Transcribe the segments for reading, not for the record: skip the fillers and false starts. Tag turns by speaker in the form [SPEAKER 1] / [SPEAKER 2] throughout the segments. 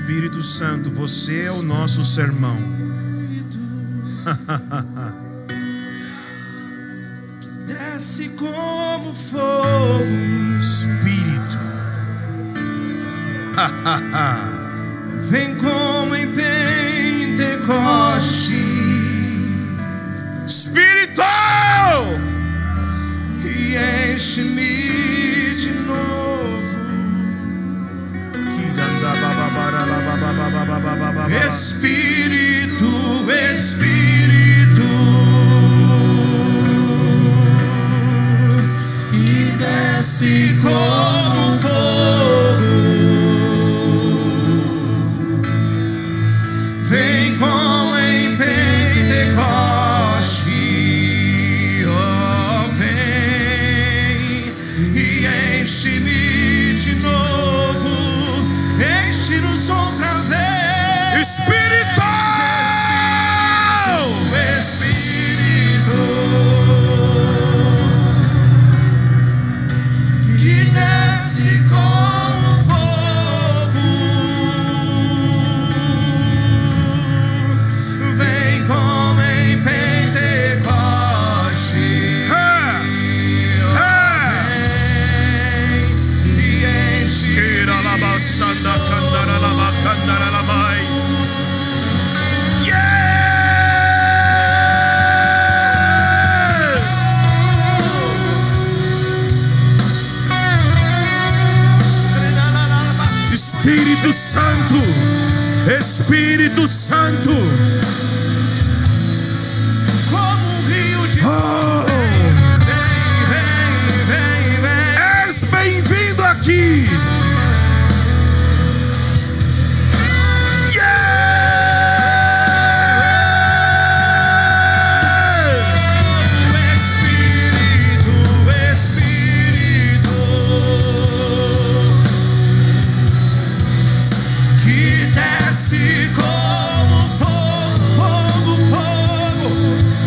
[SPEAKER 1] Espírito Santo, você é o nosso sermão.
[SPEAKER 2] Desce como fogo,
[SPEAKER 1] Espírito.
[SPEAKER 2] vem como em Pentecoste.
[SPEAKER 1] Espírito!
[SPEAKER 2] E enche-me de novo. Espírito, Espírito, que desce como fogo, vem como em Pentecoste. Oh, vem e enche-me de novo, enche-nos outra vez.
[SPEAKER 1] Espírito!
[SPEAKER 2] Espírito, que desce como fogo, vem como em Pentecoste. Vem e enche.
[SPEAKER 1] Espírito Santo, Espírito Santo,
[SPEAKER 2] Como um rio de fogo, vem.
[SPEAKER 1] és bem-vindo aqui.
[SPEAKER 2] Espírito, que desce como fogo,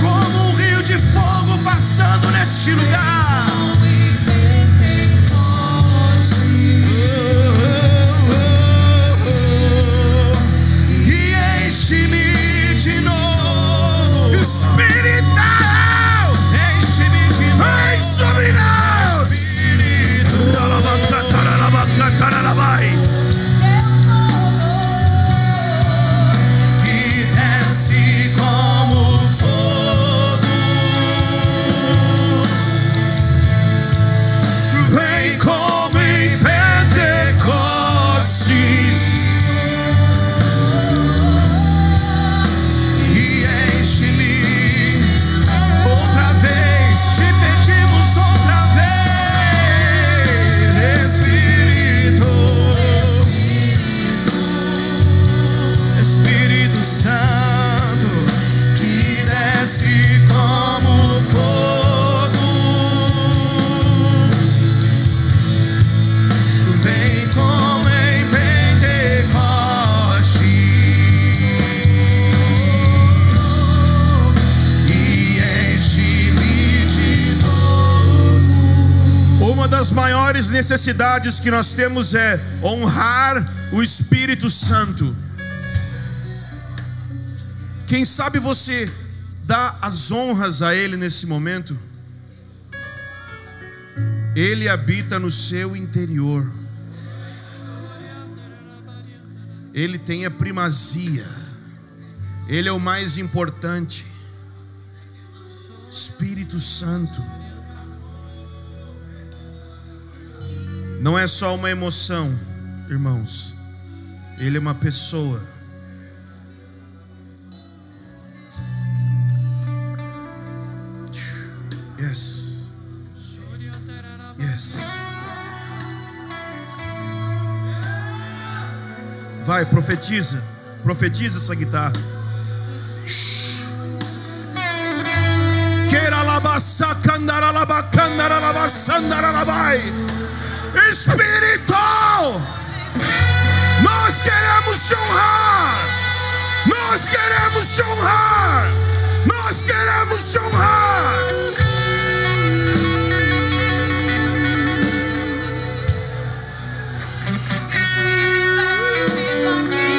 [SPEAKER 2] como um rio de fogo passando neste lugar. E enche-me de novo.
[SPEAKER 1] Espírito!
[SPEAKER 2] Enche-me de novo.
[SPEAKER 1] Vem sobre nós!
[SPEAKER 2] Espírito, que desce como fogo, vem como em Pentecostes e enche-me outra vez. Te pedimos outra vez, Espírito, Espírito Santo, que desce como fogo, vem como em Pentecoste e enche-me de novo.
[SPEAKER 1] Uma das maiores necessidades que nós temos é honrar o Espírito Santo. Quem sabe você dá as honras a Ele nesse momento? Ele habita no seu interior. Ele tem a primazia. Ele é o mais importante. Espírito Santo. Não é só uma emoção, irmãos. Ele é uma pessoa. Yes. Yes. Vai, profetiza. Profetiza essa guitarra. Espírito, nós queremos te honrar. Nós queremos te honrar. Nós queremos te honrar.
[SPEAKER 3] Espírito,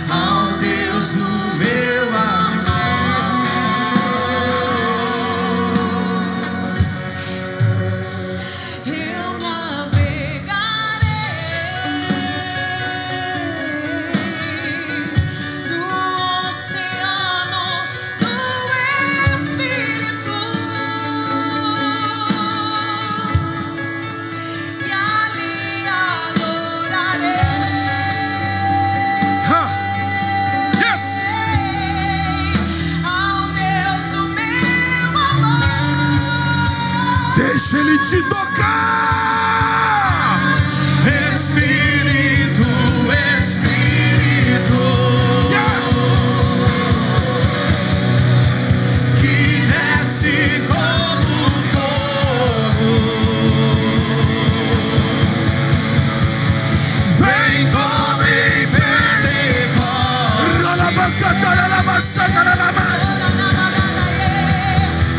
[SPEAKER 2] ao Deus do meu amor.
[SPEAKER 3] Eu navegarei no oceano do Espírito e ali adorarei
[SPEAKER 1] Yes!
[SPEAKER 3] ao Deus do meu amor.
[SPEAKER 1] Deixa ele te tocar.
[SPEAKER 2] Espírito, Espírito, que desce como fogo, vem como em Pentecostes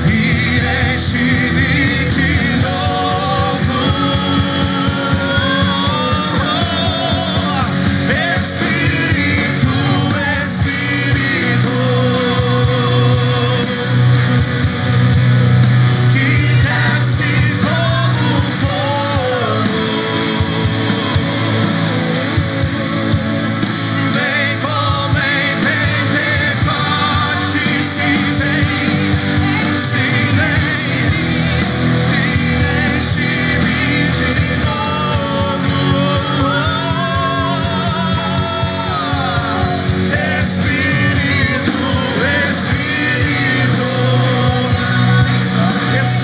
[SPEAKER 2] e enche-me de novo. Espírito, Espírito, que desce como fogo, vem como em Pentecostes, se vem, e enche-me de novo. Espírito, Espírito,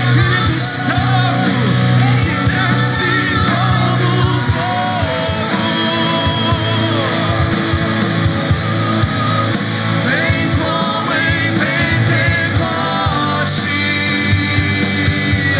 [SPEAKER 2] Espírito Santo, que desce como fogo, vem como em Pentecostes e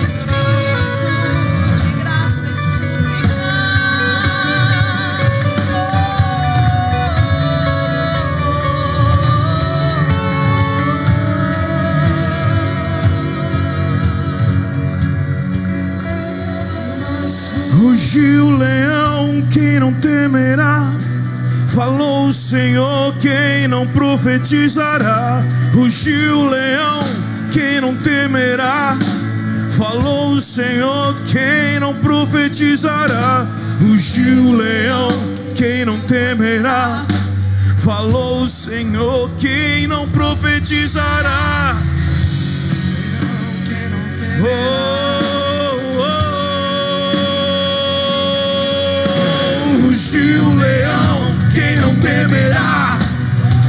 [SPEAKER 3] Espírito de graça e
[SPEAKER 1] Rugiu o leão, quem não temerá? Falou o Senhor, quem não profetizará? Rugiu o leão, quem não temerá? Falou o Senhor, quem não profetizará? Rugiu o leão, quem não temerá? Falou o Senhor, quem não profetizará? Oh, oh, oh. Rugiu o leão, quem não temerá?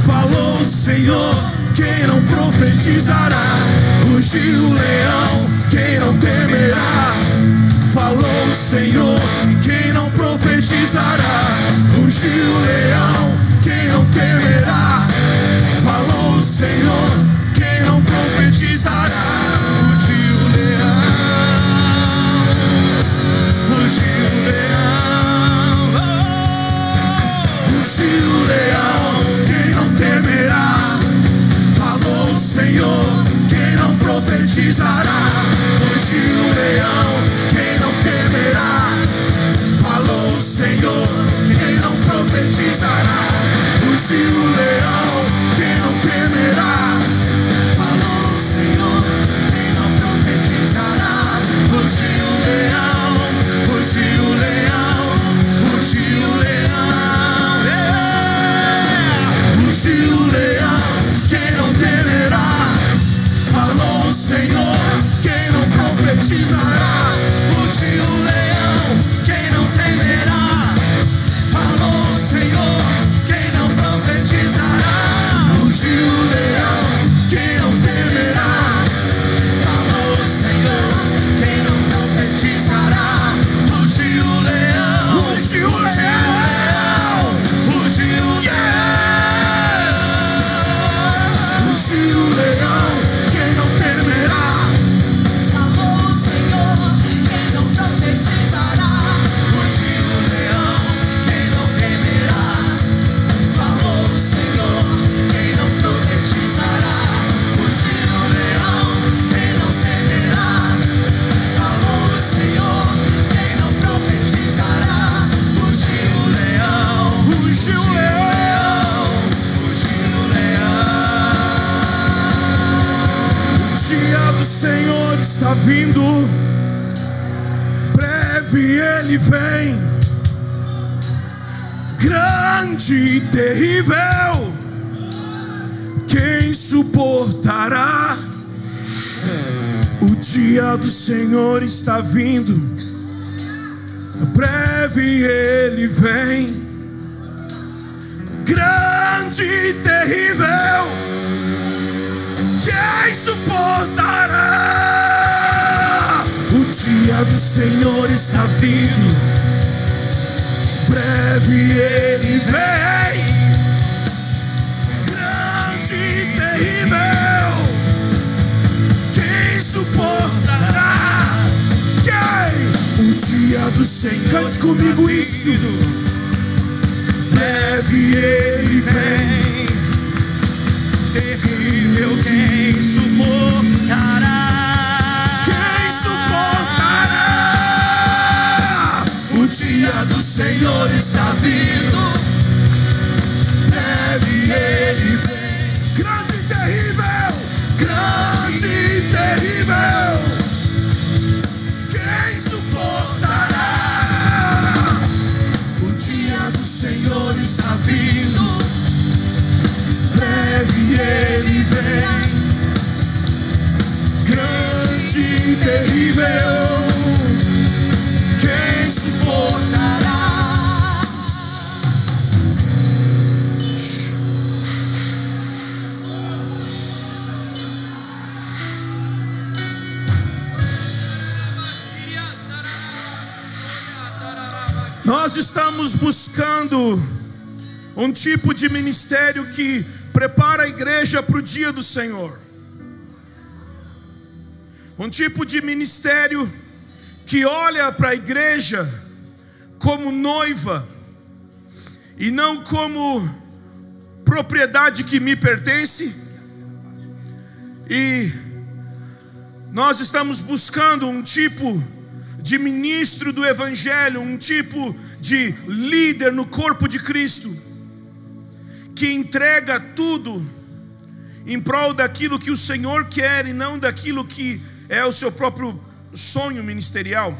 [SPEAKER 1] Falou o Senhor, quem não profetizará? Rugiu o leão, quem não temerá? Falou o Senhor, quem não profetizará? Rugiu o leão, quem não temerá? Falou o Senhor, quem não profetizará? Rugiu o leão, rugiu o leão, oh! Rugiu o leão, quem não temerá? está vindo, breve Ele vem, grande e terrível. Quem suportará? O dia do Senhor está vindo, breve Ele vem, grande e terrível. Quem suportará? O dia do Senhor está vindo, breve Ele vem, grande e terrível. Quem suportará? Quem? O dia do Senhor. Cante comigo isso. Breve Ele vem,
[SPEAKER 2] terrível. Quem suportará?
[SPEAKER 1] Quem suportará? O dia do Senhor está vindo, breve Ele vem, grande e terrível, grande e terrível. Quem suportará? O dia do Senhor está vindo, breve Ele vem, grande e terrível. Quem suportará? Nós estamos buscando um tipo de ministério que prepara a igreja para o dia do Senhor. Um tipo de ministério que olha para a igreja como noiva e não como propriedade que me pertence. E nós estamos buscando um tipo de ministro do Evangelho, um tipo de líder no corpo de Cristo, que entrega tudo em prol daquilo que o Senhor quer e não daquilo que é o seu próprio sonho ministerial.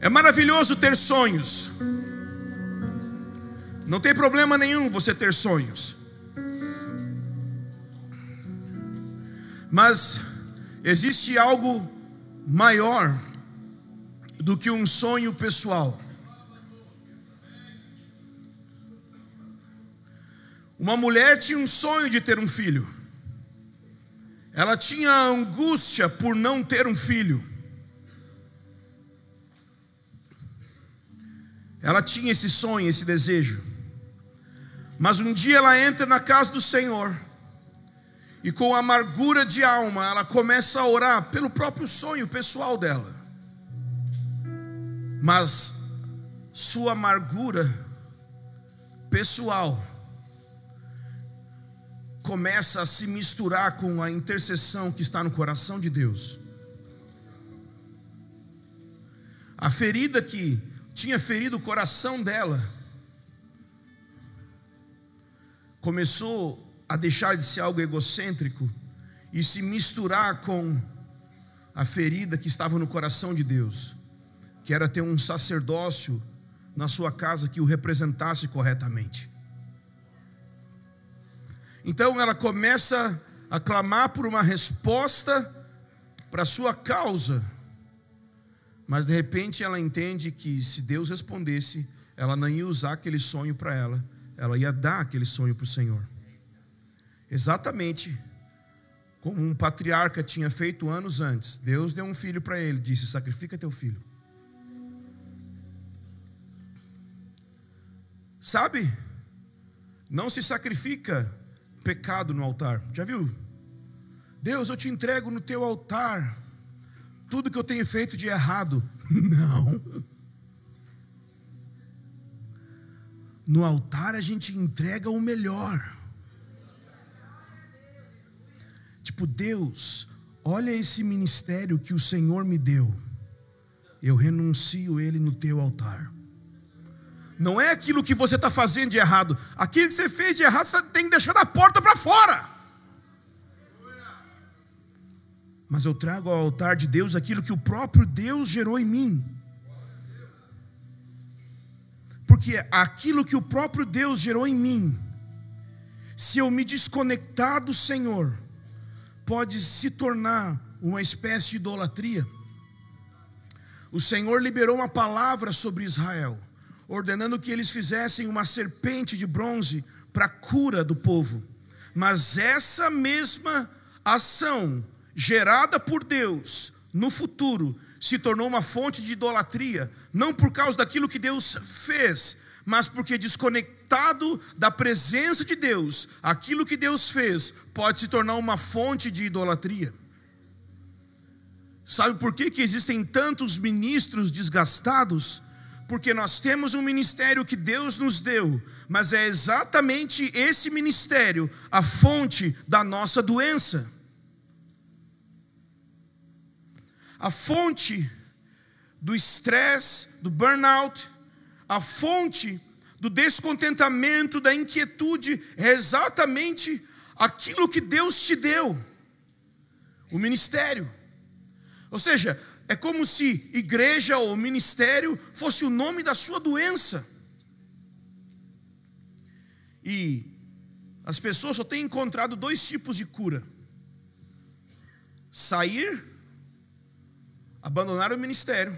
[SPEAKER 1] É maravilhoso ter sonhos, não tem problema nenhum você ter sonhos, mas existe algo maior do que um sonho pessoal. Uma mulher tinha um sonho de ter um filho. Ela tinha angústia por não ter um filho. Ela tinha esse sonho, esse desejo. Mas um dia ela entra na casa do Senhor e com amargura de alma ela começa a orar pelo próprio sonho pessoal dela. Mas sua amargura pessoal começa a se misturar com a intercessão que está no coração de Deus. A ferida que tinha ferido o coração dela começou a deixar de ser algo egocêntrico e se misturar com a ferida que estava no coração de Deus, que era ter um sacerdócio na sua casa que o representasse corretamente. Então ela começa a clamar por uma resposta para a sua causa, mas de repente ela entende que se Deus respondesse, ela não ia usar aquele sonho para ela, ela ia dar aquele sonho para o Senhor. Exatamente como um patriarca tinha feito anos antes. Deus deu um filho para ele, disse: sacrifica teu filho. Sabe, não se sacrifica pecado no altar. Já viu? Deus, eu te entrego no teu altar tudo que eu tenho feito de errado. Não. No altar a gente entrega o melhor. Tipo, Deus, olha esse ministério que o Senhor me deu, eu renuncio ele no teu altar. Não é aquilo que você está fazendo de errado. Aquilo que você fez de errado, você tem que deixar da porta para fora. mas eu trago ao altar de Deus aquilo que o próprio Deus gerou em mim. Porque aquilo que o próprio Deus gerou em mim, se eu me desconectar do Senhor, pode se tornar uma espécie de idolatria. O Senhor liberou uma palavra sobre Israel, ordenando que eles fizessem uma serpente de bronze para a cura do povo. Mas essa mesma ação, gerada por Deus no futuro, se tornou uma fonte de idolatria, não por causa daquilo que Deus fez, mas porque desconectado da presença de Deus, aquilo que Deus fez pode se tornar uma fonte de idolatria. Sabe por que existem tantos ministros desgastados? Porque nós temos um ministério que Deus nos deu, mas é exatamente esse ministério a fonte da nossa doença. A fonte do estresse, do burnout, a fonte do descontentamento, da inquietude, é exatamente aquilo que Deus te deu, o ministério. Ou seja, é como se igreja ou ministério fosse o nome da sua doença. E as pessoas só têm encontrado dois tipos de cura: sair, abandonar o ministério,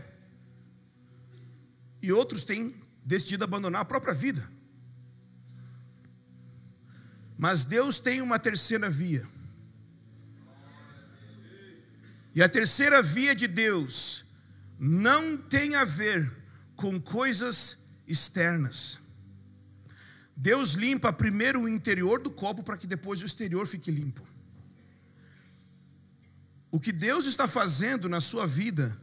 [SPEAKER 1] e outros têm decidido abandonar a própria vida. Mas Deus tem uma terceira via. E a terceira via de Deus não tem a ver com coisas externas. Deus limpa primeiro o interior do copo para que depois o exterior fique limpo. O que Deus está fazendo na sua vida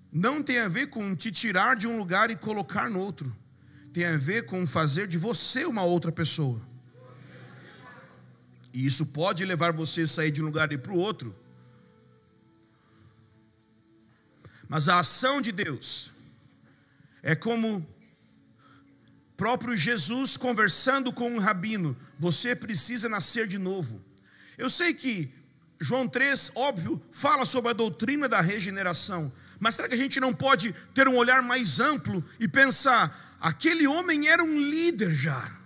[SPEAKER 1] não tem a ver com te tirar de um lugar e colocar no outro. Tem a ver com fazer de você uma outra pessoa. E isso pode levar você a sair de um lugar e ir para o outro. Mas a ação de Deus é como próprio Jesus conversando com um rabino: você precisa nascer de novo. Eu sei que João 3, óbvio, fala sobre a doutrina da regeneração, mas será que a gente não pode ter um olhar mais amplo e pensar: aquele homem era um líder já,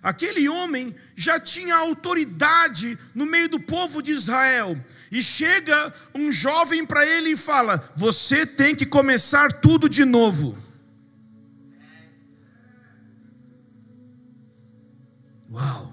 [SPEAKER 1] aquele homem já tinha autoridade no meio do povo de Israel, e chega um jovem para ele e fala: você tem que começar tudo de novo. Uau!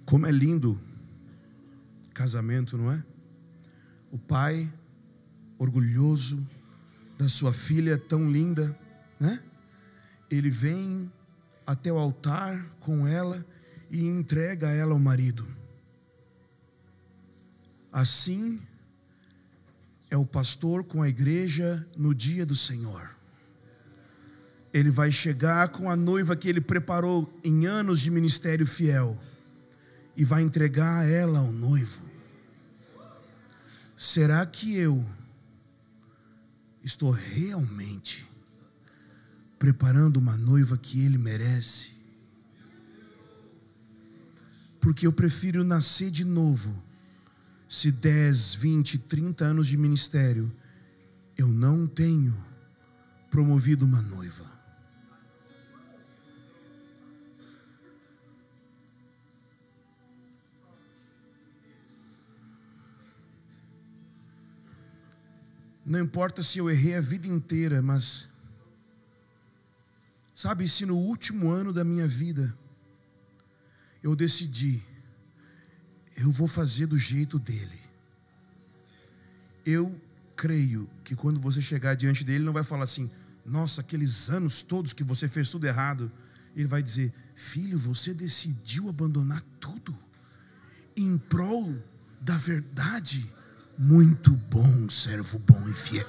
[SPEAKER 1] Como é lindo casamento, não é? O pai orgulhoso da sua filha tão linda, né? Ele vem até o altar com ela e entrega ela ao marido. Assim é o pastor com a igreja no dia do Senhor. Ele vai chegar com a noiva que ele preparou em anos de ministério fiel e vai entregar ela ao noivo. Será que eu estou realmente preparando uma noiva que ele merece? Porque eu prefiro nascer de novo, se 10, 20, 30 anos de ministério eu não tenho promovido uma noiva. Não importa se eu errei a vida inteira, mas sabe, se no último ano da minha vida eu decidi, eu vou fazer do jeito dele. Eu creio que quando você chegar diante dele, ele não vai falar assim: nossa, aqueles anos todos que você fez tudo errado. Ele vai dizer: filho, você decidiu abandonar tudo em prol da verdade. Muito bom, servo bom e fiel.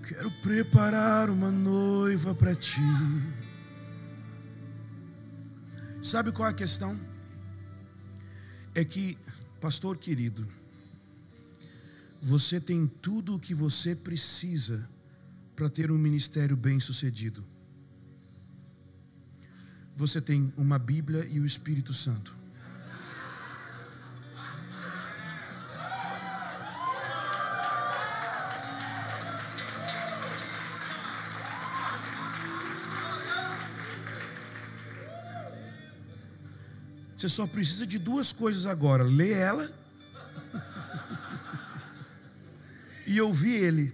[SPEAKER 1] Quero preparar uma noiva para ti. Sabe qual é a questão? É que, pastor querido, você tem tudo o que você precisa para ter um ministério bem-sucedido. Você tem uma Bíblia e o Espírito Santo. Você só precisa de duas coisas agora: ler ela e ouvir ele.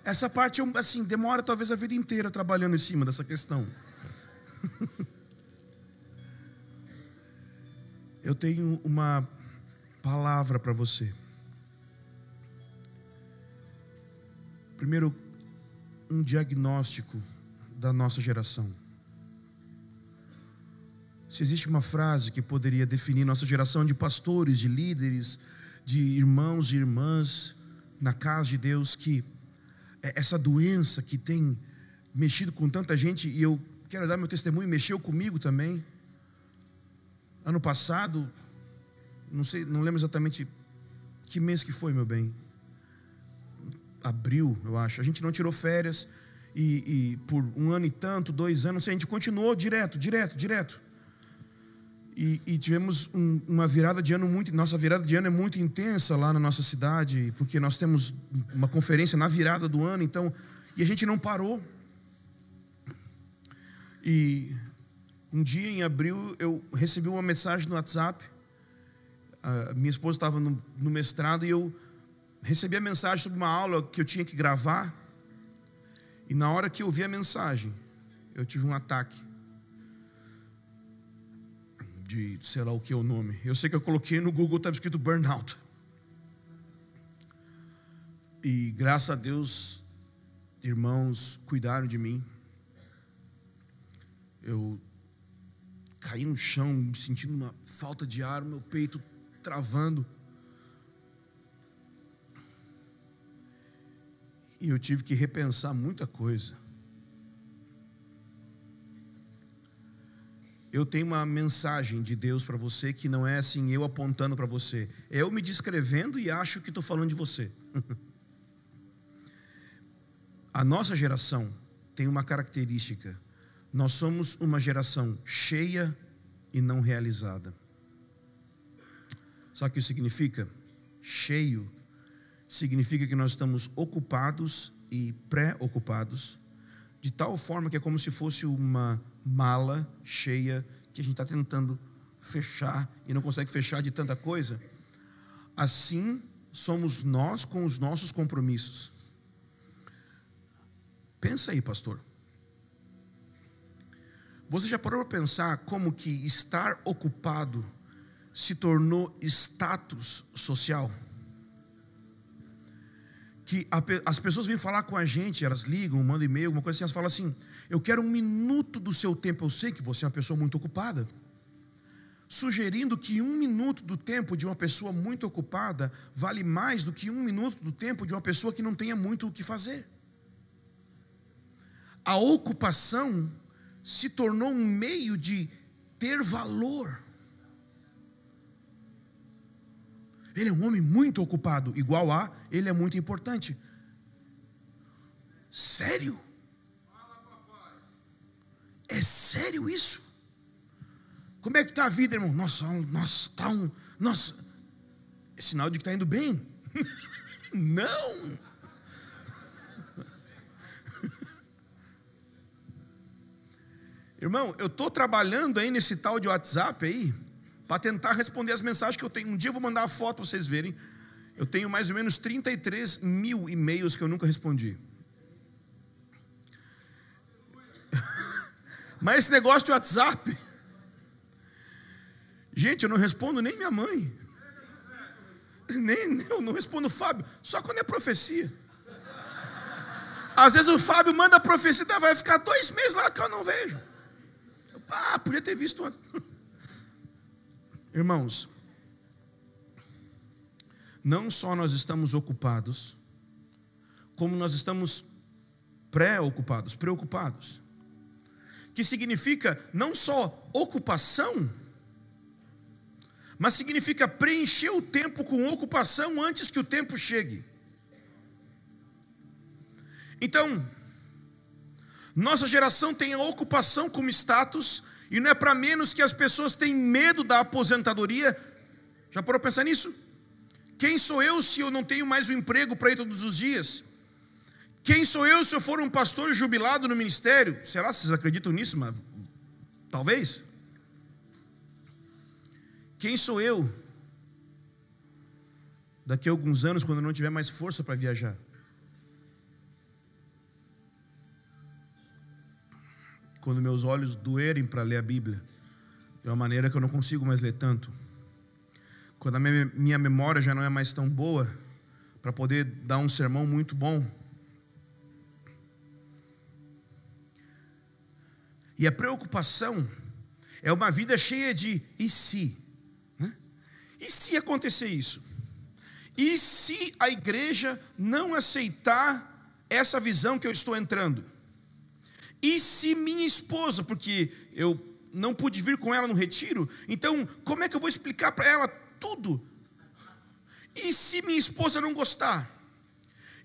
[SPEAKER 1] Essa parte, assim, demora talvez a vida inteira trabalhando em cima dessa questão. Eu tenho uma palavra para você. Primeiro, um diagnóstico da nossa geração. Se existe uma frase que poderia definir nossa geração de pastores, de líderes, de irmãos e irmãs na casa de Deus, que essa doença que tem mexido com tanta gente, e eu quero dar meu testemunho, mexeu comigo também. Ano passado, não lembro exatamente que mês que foi, meu bem. Abril, eu acho. A gente não tirou férias e por 1 ano e tanto, 2 anos, a gente continuou direto. E tivemos uma virada de ano nossa virada de ano é muito intensa lá na nossa cidade, porque nós temos uma conferência na virada do ano, então, e a gente não parou. E um dia em abril eu recebi uma mensagem no WhatsApp. A minha esposa estava no mestrado e eu recebi a mensagem sobre uma aula que eu tinha que gravar. E na hora que eu vi a mensagem, eu tive um ataque de sei lá o que é o nome. Eu sei que eu coloquei no Google, estava escrito burnout. E graças a Deus, irmãos cuidaram de mim. Eu caí no chão, me sentindo uma falta de ar, meu peito travando. E eu tive que repensar muita coisa. Eu tenho uma mensagem de Deus para você que não é assim, eu apontando para você. É eu me descrevendo e acho que estou falando de você. A nossa geração tem uma característica. Nós somos uma geração cheia e não realizada. Sabe o que isso significa? Cheio significa que nós estamos ocupados e pré-ocupados, de tal forma que é como se fosse uma mala cheia que a gente está tentando fechar e não consegue fechar de tanta coisa. Assim somos nós com os nossos compromissos. Pensa aí, pastor. Você já parou para pensar como que estar ocupado se tornou status social? Que as pessoas vêm falar com a gente, elas ligam, mandam e-mail, alguma coisa assim, elas falam assim: eu quero 1 minuto do seu tempo. Eu sei que você é uma pessoa muito ocupada, sugerindo que 1 minuto do tempo de uma pessoa muito ocupada vale mais do que 1 minuto do tempo de uma pessoa que não tenha muito o que fazer. A ocupação se tornou um meio de ter valor. Ele é um homem muito ocupado, igual a ele é muito importante. Sério? É sério isso? Como é que está a vida, irmão? Nossa, é sinal de que está indo bem. Não. Irmão, eu estou trabalhando aí nesse tal de WhatsApp aí, para tentar responder as mensagens que eu tenho. Um dia eu vou mandar a foto para vocês verem. Eu tenho mais ou menos 33 mil e-mails que eu nunca respondi. Mas esse negócio de WhatsApp, gente, eu não respondo nem minha mãe. Eu não respondo o Fábio, só quando é profecia. Às vezes o Fábio manda a profecia, vai ficar 2 meses lá que eu não vejo. Podia ter visto antes. Irmãos, não só nós estamos ocupados, como nós estamos preocupados. Que significa não só ocupação, mas significa preencher o tempo com ocupação antes que o tempo chegue. Então, nossa geração tem a ocupação como status, e não é para menos que as pessoas têm medo da aposentadoria. Já parou para pensar nisso? Quem sou eu se eu não tenho mais um emprego para ir todos os dias? Quem sou eu se eu for um pastor jubilado no ministério? Sei lá se vocês acreditam nisso, mas talvez. Quem sou eu daqui a alguns anos, quando eu não tiver mais força para viajar? Quando meus olhos doerem para ler a Bíblia de uma maneira que eu não consigo mais ler tanto. Quando a minha memória já não é mais tão boa para poder dar um sermão muito bom. E a preocupação é uma vida cheia de e se? E se acontecer isso? E se a igreja não aceitar essa visão que eu estou entrando? E se minha esposa, porque eu não pude vir com ela no retiro, então como é que eu vou explicar para ela tudo? E se minha esposa não gostar?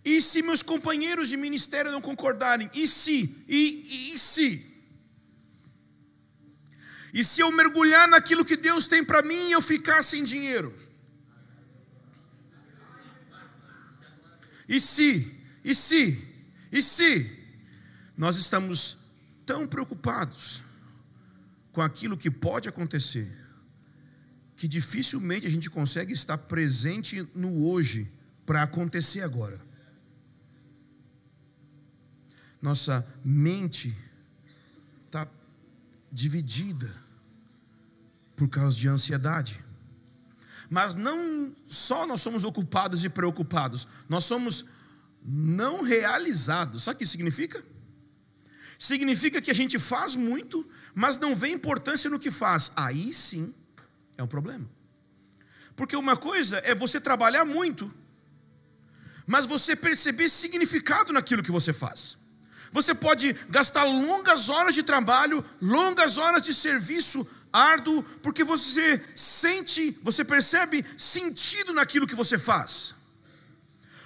[SPEAKER 1] E se meus companheiros de ministério não concordarem? E se? E se? E se eu mergulhar naquilo que Deus tem para mim e eu ficar sem dinheiro? E se? E se? E se? Nós estamos tão preocupados com aquilo que pode acontecer, que dificilmente a gente consegue estar presente no hoje para acontecer agora. Nossa mente está dividida por causa de ansiedade. Mas não só nós somos ocupados e preocupados, nós somos não realizados. Sabe o que isso significa? Significa que a gente faz muito, mas não vê importância no que faz. Aí sim é um problema. Porque uma coisa é você trabalhar muito, mas você perceber significado naquilo que você faz. Você pode gastar longas horas de trabalho, longas horas de serviço árduo, porque você percebe sentido naquilo que você faz.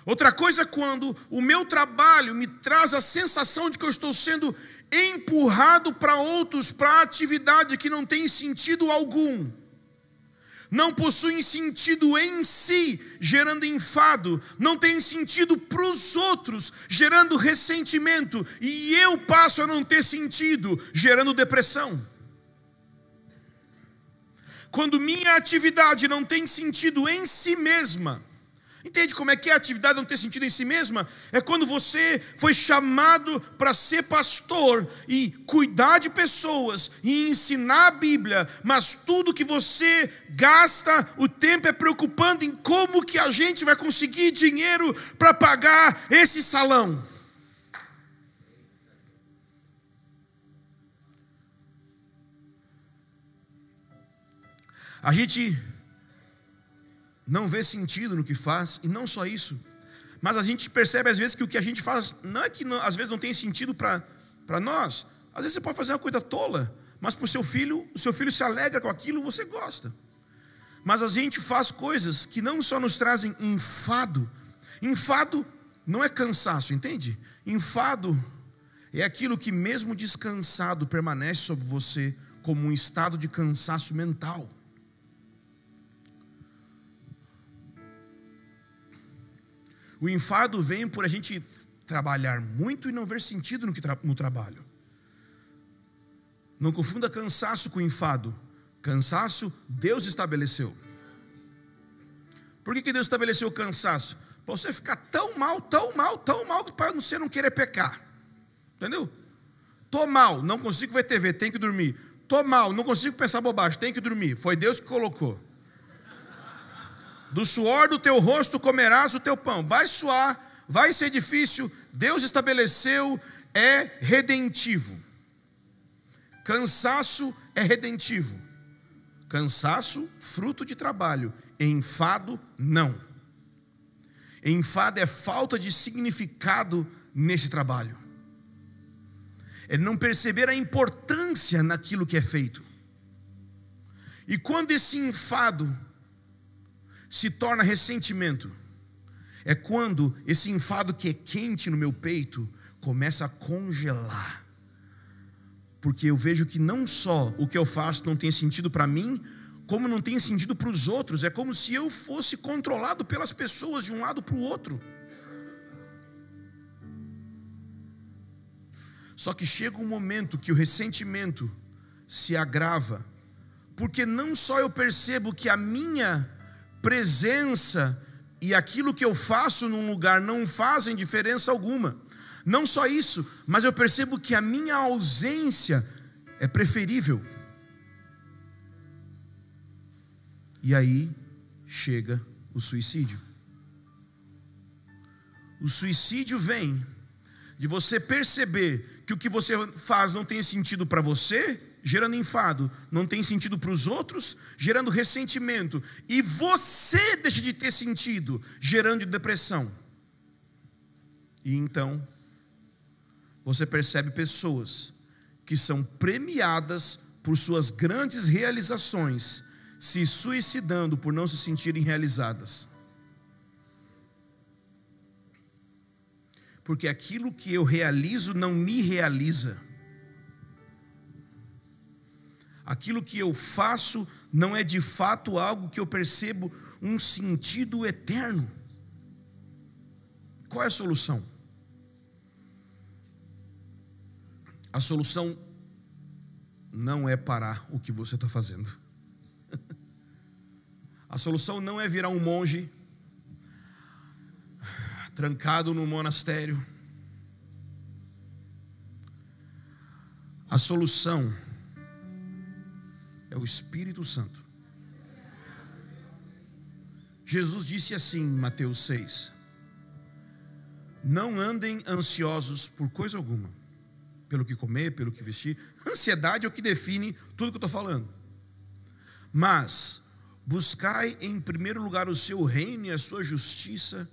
[SPEAKER 1] Outra coisa é quando o meu trabalho me traz a sensação de que eu estou sendo empurrado para outros, para atividade que não tem sentido algum. Não possuem sentido em si, gerando enfado. Não tem sentido para os outros, gerando ressentimento. E eu passo a não ter sentido, gerando depressão. Quando minha atividade não tem sentido em si mesma. Entende como é que a atividade não ter sentido em si mesma? É quando você foi chamado para ser pastor e cuidar de pessoas e ensinar a Bíblia, mas tudo que você gasta o tempo é preocupando em como que a gente vai conseguir dinheiro para pagar esse salão. A gente não vê sentido no que faz, e não só isso, mas a gente percebe às vezes que o que a gente faz não é que não, às vezes não tem sentido para nós. Às vezes você pode fazer uma coisa tola, mas para o seu filho se alegra com aquilo, você gosta. Mas a gente faz coisas que não só nos trazem enfado. Enfado não é cansaço, entende? Enfado é aquilo que mesmo descansado permanece sobre você como um estado de cansaço mental. O enfado vem por a gente trabalhar muito e não ver sentido no trabalho. Não confunda cansaço com enfado. Cansaço, Deus estabeleceu. Por que Deus estabeleceu o cansaço? Para você ficar tão mal, para você não querer pecar. Entendeu? Tô mal, não consigo ver TV, tem que dormir. Tô mal, não consigo pensar bobagem, tem que dormir. Foi Deus que colocou. Do suor do teu rosto comerás o teu pão. Vai suar, vai ser difícil. Deus estabeleceu, é redentivo. Cansaço é redentivo. Cansaço, fruto de trabalho. Enfado, não. Enfado é falta de significado nesse trabalho. É não perceber a importância naquilo que é feito. E quando esse enfado se torna ressentimento, é quando esse enfado que é quente no meu peito começa a congelar. Porque eu vejo que não só o que eu faço não tem sentido para mim, como não tem sentido para os outros. É como se eu fosse controlado pelas pessoas de um lado para o outro. Só que chega um momento que o ressentimento se agrava, porque não só eu percebo que a minha presença e aquilo que eu faço num lugar não fazem diferença alguma. Não só isso, mas eu percebo que a minha ausência é preferível. E aí chega o suicídio. O suicídio vem de você perceber que o que você faz não tem sentido para você, gerando enfado, não tem sentido para os outros, gerando ressentimento, e você deixa de ter sentido, gerando depressão. E então você percebe pessoas que são premiadas por suas grandes realizações, se suicidando por não se sentirem realizadas. Porque aquilo que eu realizo não me realiza. Aquilo que eu faço não é de fato algo que eu percebo um sentido eterno. Qual é a solução? A solução não é parar o que você está fazendo. A solução não é virar um monge trancado no monastério. A solução é o Espírito Santo. Jesus disse assim em Mateus 6: não andem ansiosos por coisa alguma, pelo que comer, pelo que vestir. Ansiedade é o que define tudo que eu estou falando. Mas buscai em primeiro lugar o seu reino e a sua justiça,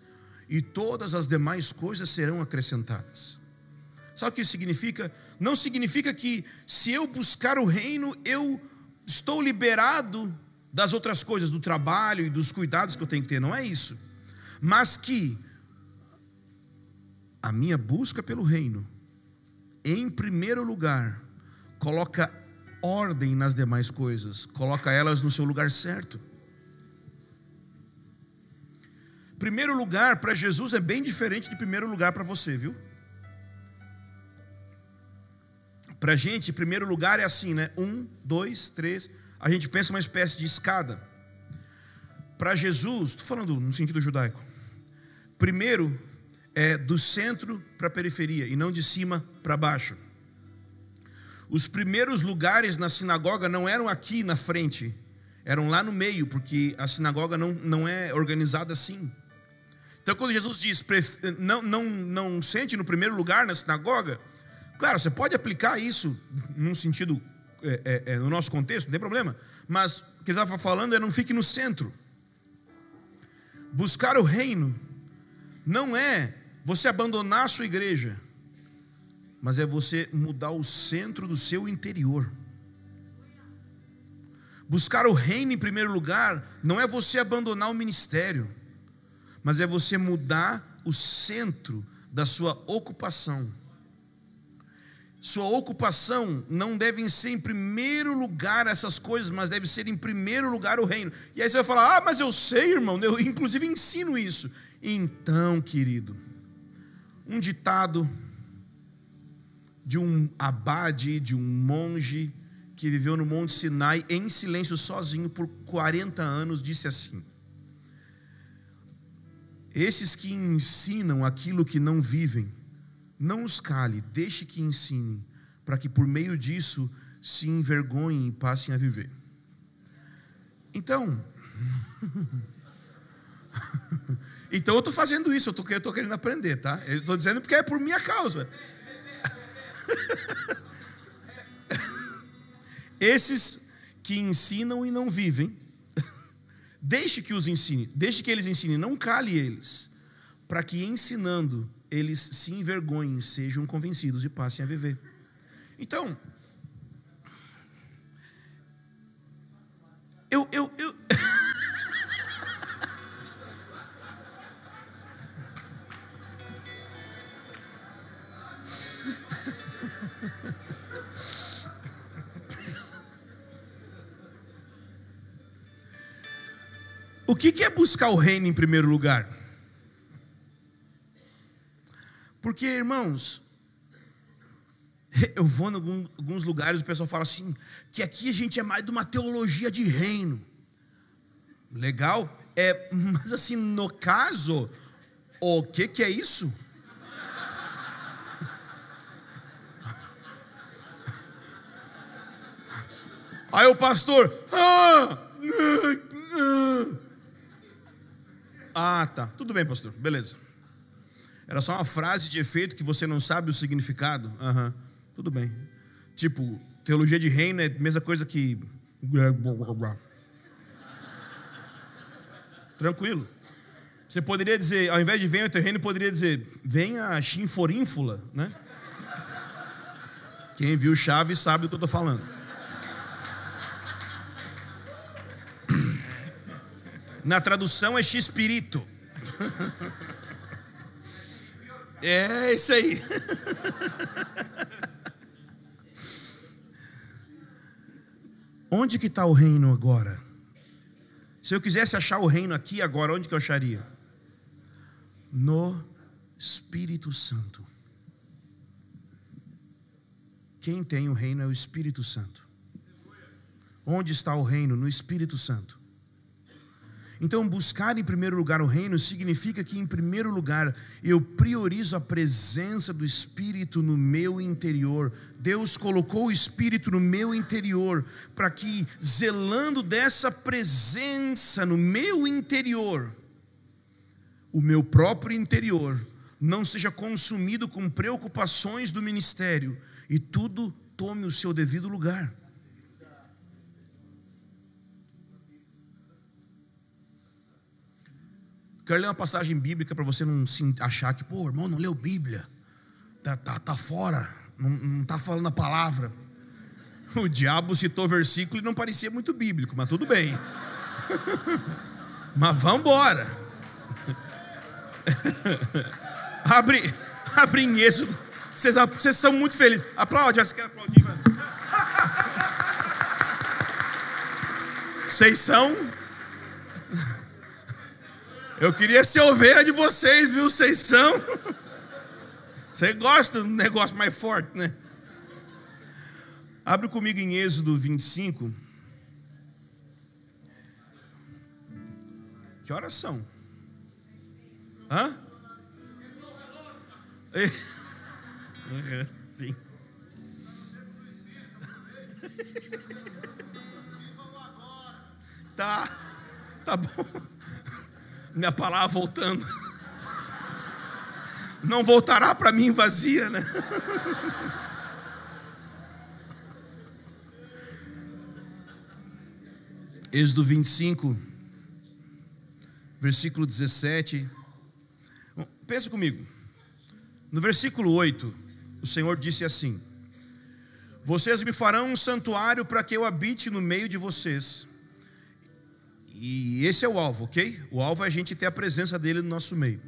[SPEAKER 1] e todas as demais coisas serão acrescentadas. Sabe o que isso significa? Não significa que se eu buscar o reino, eu estou liberado das outras coisas, do trabalho e dos cuidados que eu tenho que ter. Não é isso. Mas que a minha busca pelo reino, em primeiro lugar, coloca ordem nas demais coisas, coloca elas no seu lugar certo. Primeiro lugar para Jesus é bem diferente de primeiro lugar para você, viu? Para a gente, primeiro lugar é assim, né? 1, 2, 3. A gente pensa uma espécie de escada. Para Jesus, estou falando no sentido judaico, primeiro é do centro para a periferia e não de cima para baixo. Os primeiros lugares na sinagoga não eram aqui na frente, eram lá no meio, porque a sinagoga não é organizada assim. Então quando Jesus diz, não sente no primeiro lugar na sinagoga, claro, você pode aplicar isso num sentido, no nosso contexto, não tem problema, mas o que ele estava falando é não fique no centro. Buscar o reino não é você abandonar a sua igreja, mas é você mudar o centro do seu interior. Buscar o reino em primeiro lugar não é você abandonar o ministério, mas é você mudar o centro da sua ocupação. Sua ocupação não deve ser em primeiro lugar essas coisas, mas deve ser em primeiro lugar o reino. E aí você vai falar, mas eu sei, irmão, eu inclusive ensino isso. Então, querido, um ditado de um abade, de um monge que viveu no Monte Sinai em silêncio sozinho por 40 anos, disse assim: esses que ensinam aquilo que não vivem, não os cale, deixe que ensine, para que por meio disso se envergonhem e passem a viver. Então eu estou fazendo isso, eu estou querendo aprender, tá? Eu estou dizendo porque é por minha causa. Esses que ensinam e não vivem, deixe que os ensine, deixe que eles ensinem, não cale eles. para que ensinando eles se envergonhem, sejam convencidos e passem a viver. Então, eu O que é buscar o reino em primeiro lugar? Porque, irmãos, eu vou em alguns lugares, o pessoal fala assim, que aqui a gente é mais de uma teologia de reino. Legal, mas assim, no caso, o que é isso? Aí o pastor, tá, tudo bem, pastor, beleza. Era só uma frase de efeito que você não sabe o significado? Tudo bem. Tipo, teologia de reino é a mesma coisa que... Tranquilo. Você poderia dizer, ao invés de venha ao teu reino, poderia dizer, venha chinforínfula, né? Quem viu Chaves sabe do que eu estou falando. Na tradução é X-Espírito. É isso aí. Onde que está o reino agora? Se eu quisesse achar o reino aqui agora, onde que eu acharia? No Espírito Santo. Quem tem o reino é o Espírito Santo. Onde está o reino? No Espírito Santo. Então, buscar em primeiro lugar o reino significa que, em primeiro lugar, eu priorizo a presença do Espírito no meu interior. Deus colocou o Espírito no meu interior para que, zelando dessa presença no meu interior, o meu próprio interior não seja consumido com preocupações do ministério e tudo tome o seu devido lugar. Quero ler uma passagem bíblica para você não se achar que, pô, irmão, não leu Bíblia, tá fora, não está falando a palavra. O diabo citou versículo e não parecia muito bíblico, mas tudo bem. Mas vamos embora. Abre em Êxodo. Vocês são muito felizes. Aplaude, você quer aplaudir? Vocês são... Eu queria ser ovelha de vocês, viu? Vocês são. Você gosta de um negócio mais forte, né? Abre comigo em Êxodo 25. Que horas são? Sim. Tá bom. Minha palavra voltando. Não voltará para mim vazia, né? Êxodo 25, versículo 17. Pensa comigo. No versículo 8, o Senhor disse assim: vocês me farão um santuário para que eu habite no meio de vocês. E esse é o alvo, ok? O alvo é a gente ter a presença dele no nosso meio.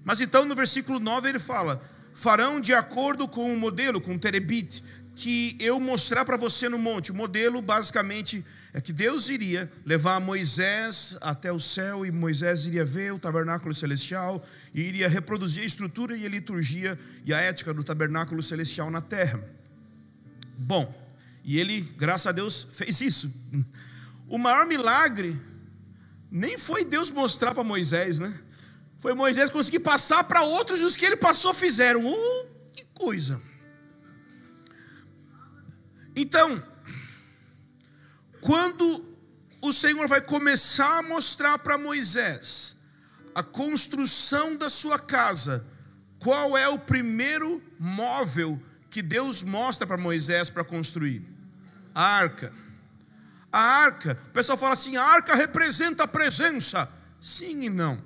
[SPEAKER 1] Mas então no versículo 9 ele fala: farão de acordo com o modelo, com o terebite, que eu mostrar para você no monte. O modelo basicamente é que Deus iria levar Moisés até o céu, e Moisés iria ver o tabernáculo celestial, e iria reproduzir a estrutura e a liturgia e a ética do tabernáculo celestial na terra. Bom, e ele, graças a Deus, fez isso. O maior milagre nem foi Deus mostrar para Moisés, né? Foi Moisés conseguir passar para outros, e os que ele passou fizeram. Que coisa! Então, quando o Senhor vai começar a mostrar para Moisés a construção da sua casa, qual é o primeiro móvel que Deus mostra para Moisés para construir? A arca. A arca, o pessoal fala assim, a arca representa a presença. Sim e não.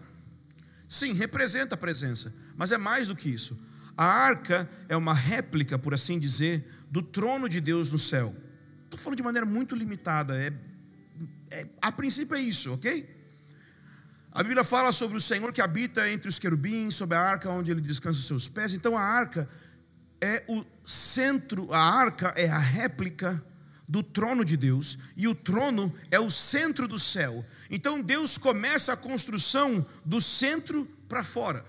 [SPEAKER 1] Sim, representa a presença, mas é mais do que isso. A arca é uma réplica, por assim dizer, do trono de Deus no céu. Estou falando de maneira muito limitada, a princípio é isso, ok? A Bíblia fala sobre o Senhor que habita entre os querubins, sobre a arca onde ele descansa os seus pés. Então a arca é o centro, a arca é a réplica do trono de Deus, e o trono é o centro do céu. Então Deus começa a construção do centro para fora.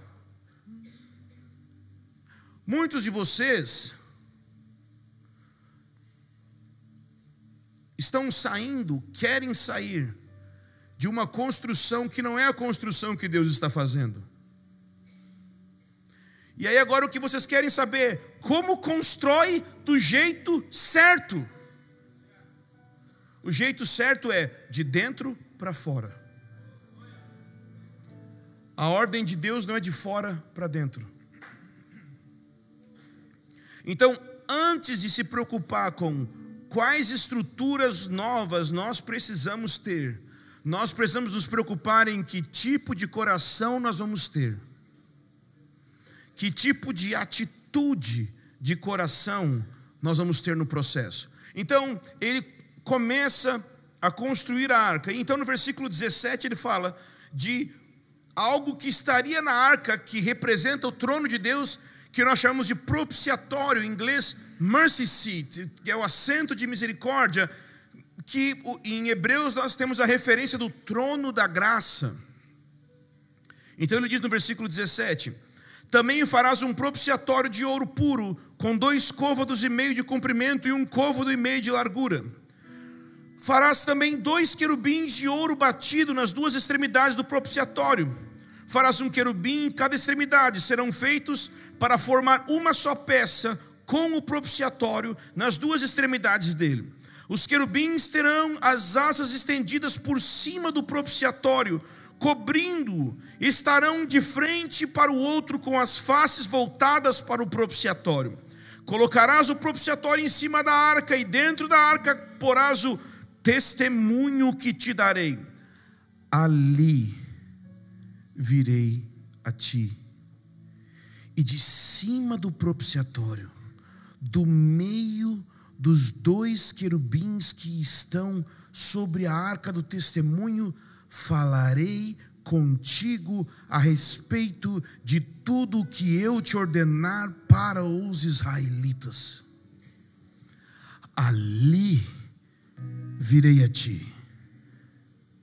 [SPEAKER 1] Muitos de vocês estão saindo, querem sair de uma construção que não é a construção que Deus está fazendo. E aí agora o que vocês querem saber? Como constrói do jeito certo? O jeito certo é de dentro para fora. A ordem de Deus não é de fora para dentro. Então, antes de se preocupar com quais estruturas novas nós precisamos ter, nós precisamos nos preocupar em que tipo de coração nós vamos ter. Que tipo de atitude de coração nós vamos ter no processo. Então, ele começa a construir a arca. Então, no versículo 17, ele fala de algo que estaria na arca, que representa o trono de Deus, que nós chamamos de propiciatório, em inglês mercy seat, que é o assento de misericórdia, que em Hebreus nós temos a referência do trono da graça. Então ele diz no versículo 17: também farás um propiciatório de ouro puro, com 2 côvados e meio de comprimento e 1 côvado e meio de largura. Farás também 2 querubins de ouro batido nas 2 extremidades do propiciatório. Farás um querubim em cada extremidade. Serão feitos para formar uma só peça com o propiciatório nas 2 extremidades dele. Os querubins terão as asas estendidas por cima do propiciatório, cobrindo-o. Estarão de frente para o outro, com as faces voltadas para o propiciatório. Colocarás o propiciatório em cima da arca, e dentro da arca porás o testemunho que te darei. Ali virei a ti. E de cima do propiciatório, do meio dos 2 querubins que estão sobre a arca do testemunho, falarei contigo a respeito de tudo o que eu te ordenar para os israelitas. Ali virei a ti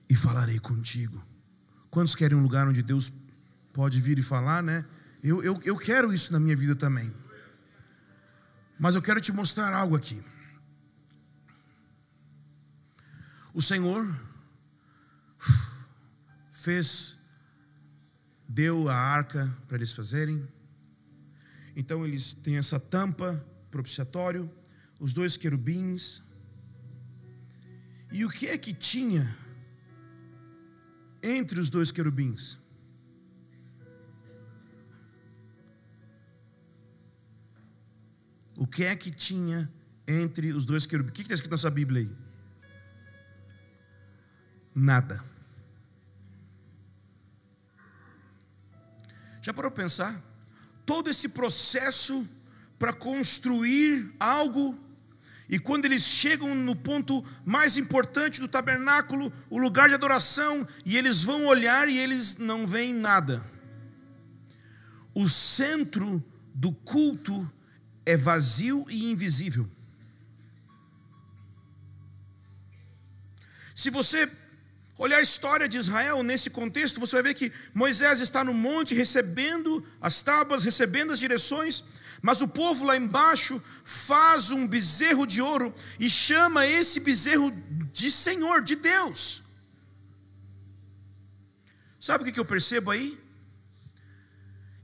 [SPEAKER 1] e falarei contigo. Quantos querem um lugar onde Deus pode vir e falar, né? Eu quero isso na minha vida também. Mas eu quero te mostrar algo aqui. O Senhor deu a arca para eles fazerem. Então eles têm essa tampa, propiciatório, os 2 querubins. E o que é que tinha entre os 2 querubins? O que é que tinha entre os 2 querubins? O que está escrito na sua Bíblia aí? Nada. Já parou para pensar? Todo esse processo para construir algo, e quando eles chegam no ponto mais importante do tabernáculo, o lugar de adoração, e eles vão olhar e eles não veem nada. O centro do culto é vazio e invisível. Se você olhar a história de Israel nesse contexto, você vai ver que Moisés está no monte recebendo as tábuas, recebendo as direções, mas o povo lá embaixo faz um bezerro de ouro e chama esse bezerro de Senhor, de Deus. Sabe o que eu percebo aí?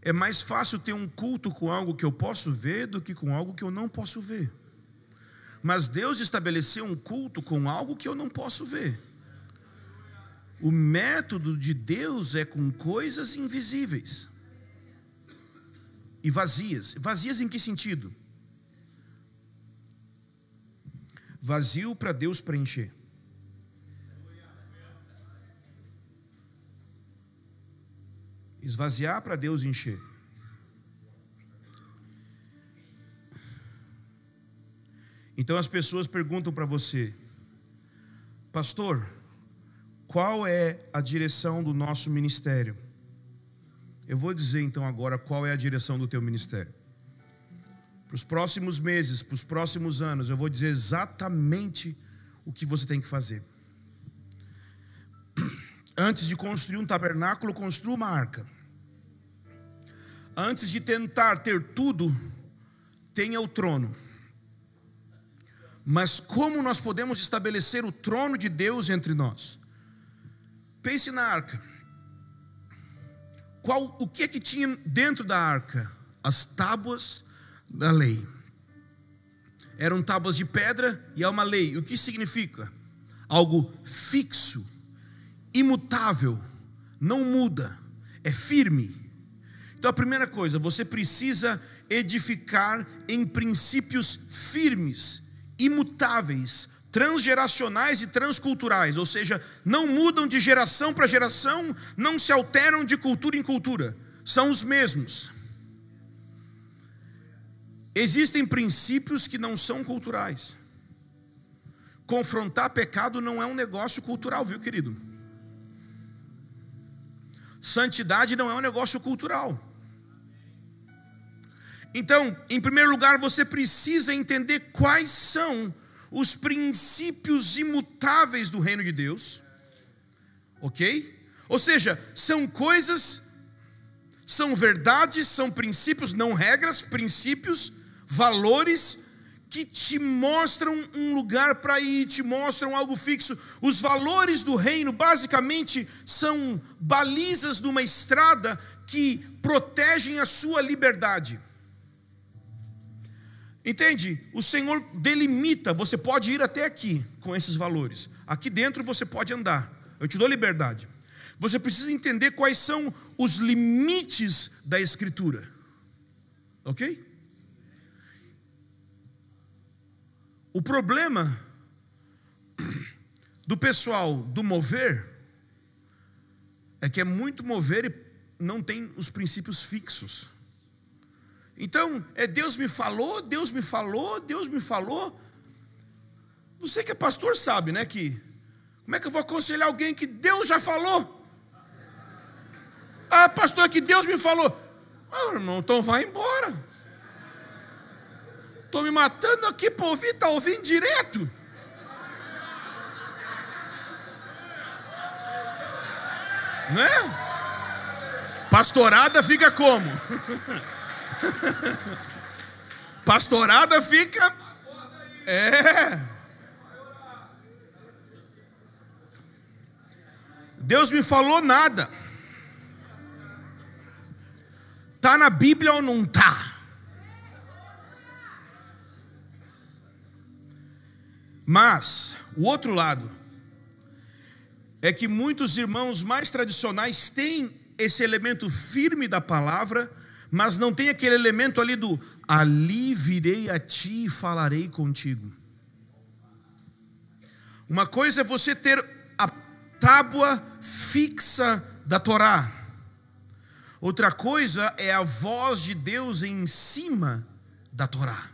[SPEAKER 1] É mais fácil ter um culto com algo que eu posso ver do que com algo que eu não posso ver. Mas Deus estabeleceu um culto com algo que eu não posso ver. O método de Deus é com coisas invisíveis e vazias. Vazias em que sentido? Vazio para Deus preencher. esvaziar para Deus encher. Então as pessoas perguntam para você: pastor, qual é a direção do nosso ministério? Eu vou dizer então agora qual é a direção do teu ministério. Para os próximos meses, para os próximos anos, eu vou dizer exatamente o que você tem que fazer. Antes de construir um tabernáculo, construa uma arca. Antes de tentar ter tudo, tenha o trono. Mas como nós podemos estabelecer o trono de Deus entre nós? Pense na arca. O que é que tinha dentro da arca? As tábuas da lei. Eram tábuas de pedra e é uma lei. O que significa? Algo fixo, imutável, não muda, é firme. Então a primeira coisa, você precisa edificar em princípios firmes, imutáveis, transgeracionais e transculturais, ou seja, não mudam de geração para geração, não se alteram de cultura em cultura, são os mesmos. Existem princípios que não são culturais. Confrontar pecado não é um negócio cultural, viu, querido? Santidade não é um negócio cultural. Então, em primeiro lugar, você precisa entender quais são os princípios imutáveis do reino de Deus. Ok? Ou seja, são coisas, são verdades, são princípios, não regras, princípios, valores que te mostram um lugar para ir, te mostram algo fixo. Os valores do reino basicamente são balizas numa estrada que protegem a sua liberdade. Entende? O Senhor delimita, você pode ir até aqui com esses valores. Aqui dentro você pode andar, eu te dou liberdade. Você precisa entender quais são os limites da Escritura. Ok? O problema do pessoal do mover é que é muito mover e não tem os princípios fixos. Então, Deus me falou, Deus me falou, Deus me falou. Você que é pastor sabe, né, que como é que eu vou aconselhar alguém que Deus já falou? Ah, pastor, que Deus me falou. Ah, irmão, então vai embora. Estou me matando aqui para ouvir, está ouvindo direto. Né? Pastorada fica como? Pastorada fica. Deus me falou nada. Está na Bíblia ou não está? Mas, o outro lado é que muitos irmãos mais tradicionais têm esse elemento firme da palavra, mas não tem aquele elemento ali do ali virei a ti e falarei contigo. Uma coisa é você ter a tábua fixa da Torá. Outra coisa é a voz de Deus em cima da Torá.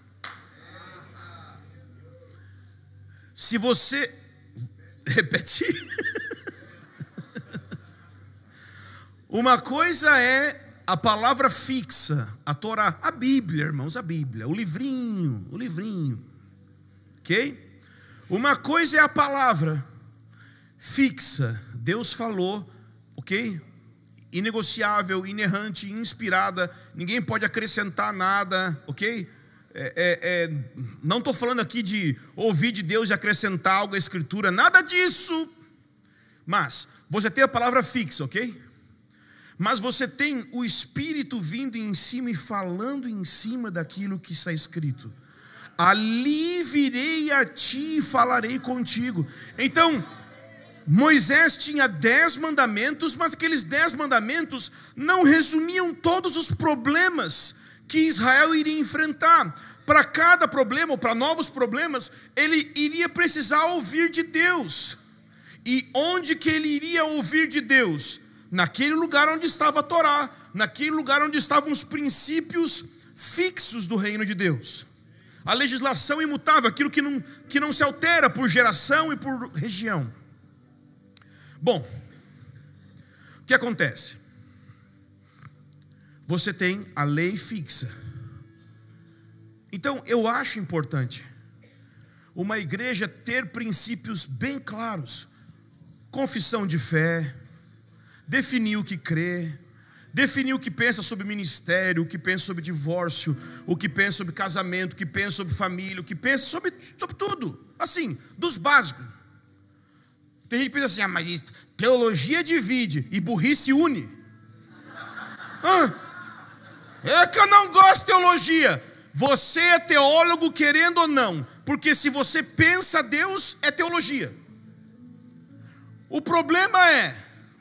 [SPEAKER 1] Se você repetir, uma coisa é a palavra fixa, a Torá, a Bíblia, irmãos, a Bíblia, o livrinho, ok? Uma coisa é a palavra fixa, Deus falou, ok? Inegociável, inerrante, inspirada, ninguém pode acrescentar nada, ok? Não estou falando aqui de ouvir de Deus e acrescentar algo à Escritura, nada disso. Mas você tem a palavra fixa, ok? Mas você tem o Espírito vindo em cima e falando em cima daquilo que está escrito. Ali virei a ti e falarei contigo. Então, Moisés tinha 10 mandamentos, mas aqueles 10 mandamentos não resumiam todos os problemas que Israel iria enfrentar. Para cada problema, ou para novos problemas, ele iria precisar ouvir de Deus. E onde que ele iria ouvir de Deus? naquele lugar onde estava a Torá, naquele lugar onde estavam os princípios fixos do reino de Deus. A legislação imutável, aquilo que não se altera por geração e por região. Bom, o que acontece? Você tem a lei fixa. Então, eu acho importante uma igreja ter princípios bem claros. Confissão de fé, definir o que crê, definir o que pensa sobre ministério, o que pensa sobre divórcio, o que pensa sobre casamento, o que pensa sobre família, o que pensa sobre tudo. Assim, dos básicos. Tem gente que pensa assim, mas teologia divide e burrice une. É que eu não gosto de teologia. Você é teólogo querendo ou não, porque se você pensa Deus, é teologia. O problema é,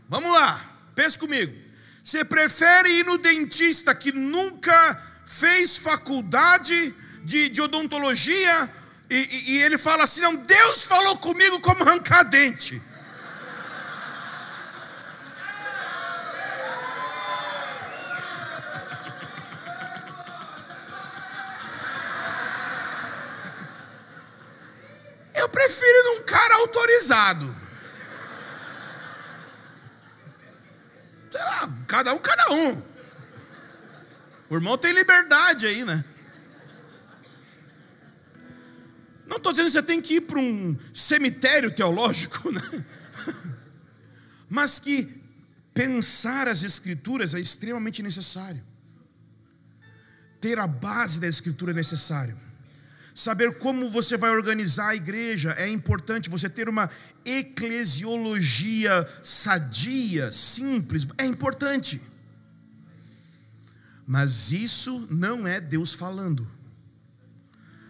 [SPEAKER 1] vamos lá, pensa comigo. Você prefere ir no dentista que nunca fez faculdade de odontologia e ele fala assim, não, Deus falou comigo como arrancar dente. Eu prefiro ir num cara autorizado. Sei lá, cada um. O irmão tem liberdade aí, né? Não estou dizendo que você tem que ir para um cemitério teológico, né? Mas que pensar as escrituras é extremamente necessário. Ter a base da escritura é necessário. Saber como você vai organizar a igreja é importante. Você ter uma eclesiologia sadia, simples, é importante. Mas isso não é Deus falando.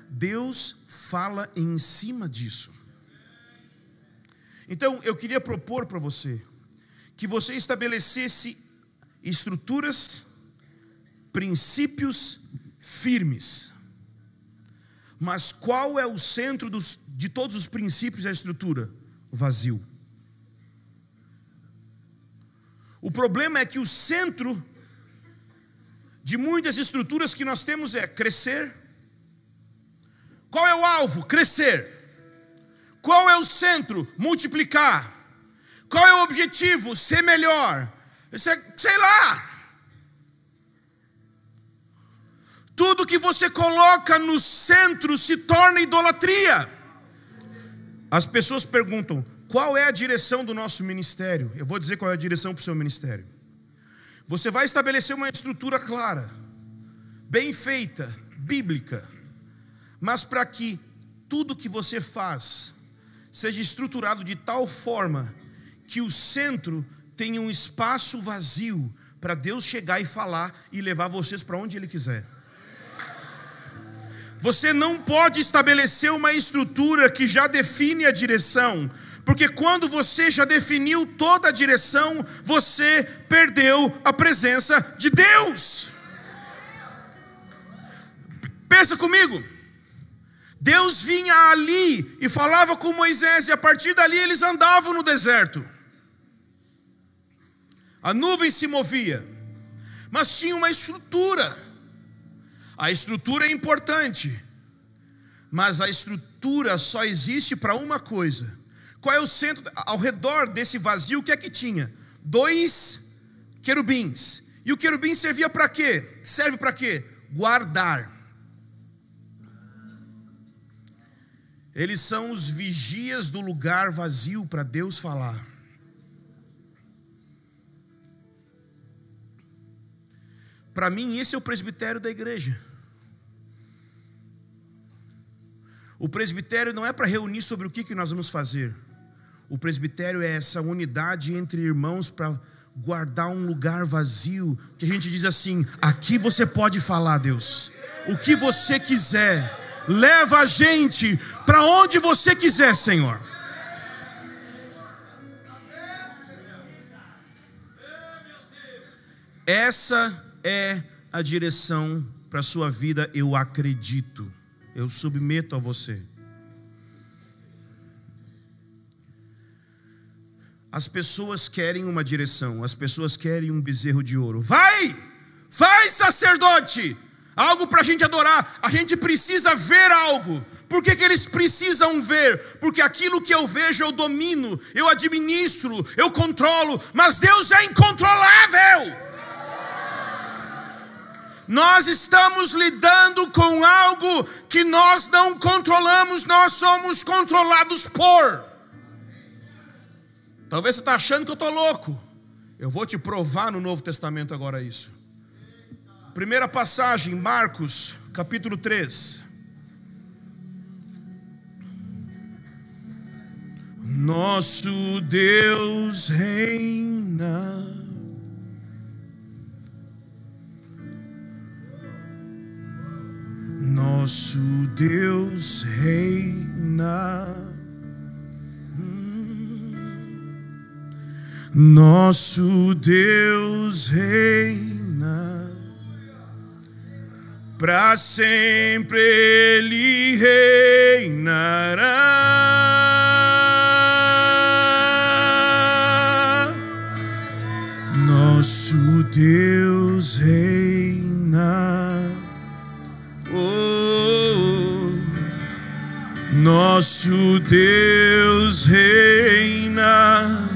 [SPEAKER 1] Deus fala em cima disso. Então eu queria propor para você que você estabelecesse estruturas, princípios firmes. Mas qual é o centro de todos os princípios da estrutura? O vazio. O problema é que o centro de muitas estruturas que nós temos é crescer. Qual é o alvo? Crescer. Qual é o centro? Multiplicar. Qual é o objetivo? Ser melhor. Sei lá. Tudo que você coloca no centro se torna idolatria. As pessoas perguntam, qual é a direção do nosso ministério? Eu vou dizer qual é a direção para o seu ministério. Você vai estabelecer uma estrutura clara, bem feita, bíblica. Mas para que tudo que você faz seja estruturado de tal forma que o centro tenha um espaço vazio para Deus chegar e falar e levar vocês para onde Ele quiser. Você não pode estabelecer uma estrutura que já define a direção, porque quando você já definiu toda a direção, você perdeu a presença de Deus. Pensa comigo. Deus vinha ali e falava com Moisés, e a partir dali eles andavam no deserto. A nuvem se movia, mas tinha uma estrutura. A estrutura é importante, mas a estrutura só existe para uma coisa. Qual é o centro? Ao redor desse vazio, o que é que tinha? 2 querubins. E o querubim servia para quê? Serve para quê? Guardar. Eles são os vigias do lugar vazio para Deus falar. Para mim, esse é o presbitério da igreja. O presbitério não é para reunir sobre o que nós vamos fazer. O presbitério é essa unidade entre irmãos para guardar um lugar vazio, que a gente diz assim, aqui você pode falar, Deus, o que você quiser. Leva a gente para onde você quiser, Senhor. Essa é a direção para a sua vida, eu acredito. Eu submeto a você. As pessoas querem uma direção, as pessoas querem um bezerro de ouro. Vai, sacerdote, algo para a gente adorar. A gente precisa ver algo. Por que eles precisam ver? Porque aquilo que eu vejo eu domino, eu administro, eu controlo. Mas Deus é incontrolável. Nós estamos lidando com algo que nós não controlamos, nós somos controlados por. Talvez você está achando que eu estou louco. Eu vou te provar no Novo Testamento agora isso. Primeira passagem, Marcos, capítulo 3. Nosso Deus reina. Nosso Deus reina. Nosso Deus reina. Para sempre Ele reinará. Nosso Deus reina. Oh, nosso Deus reina.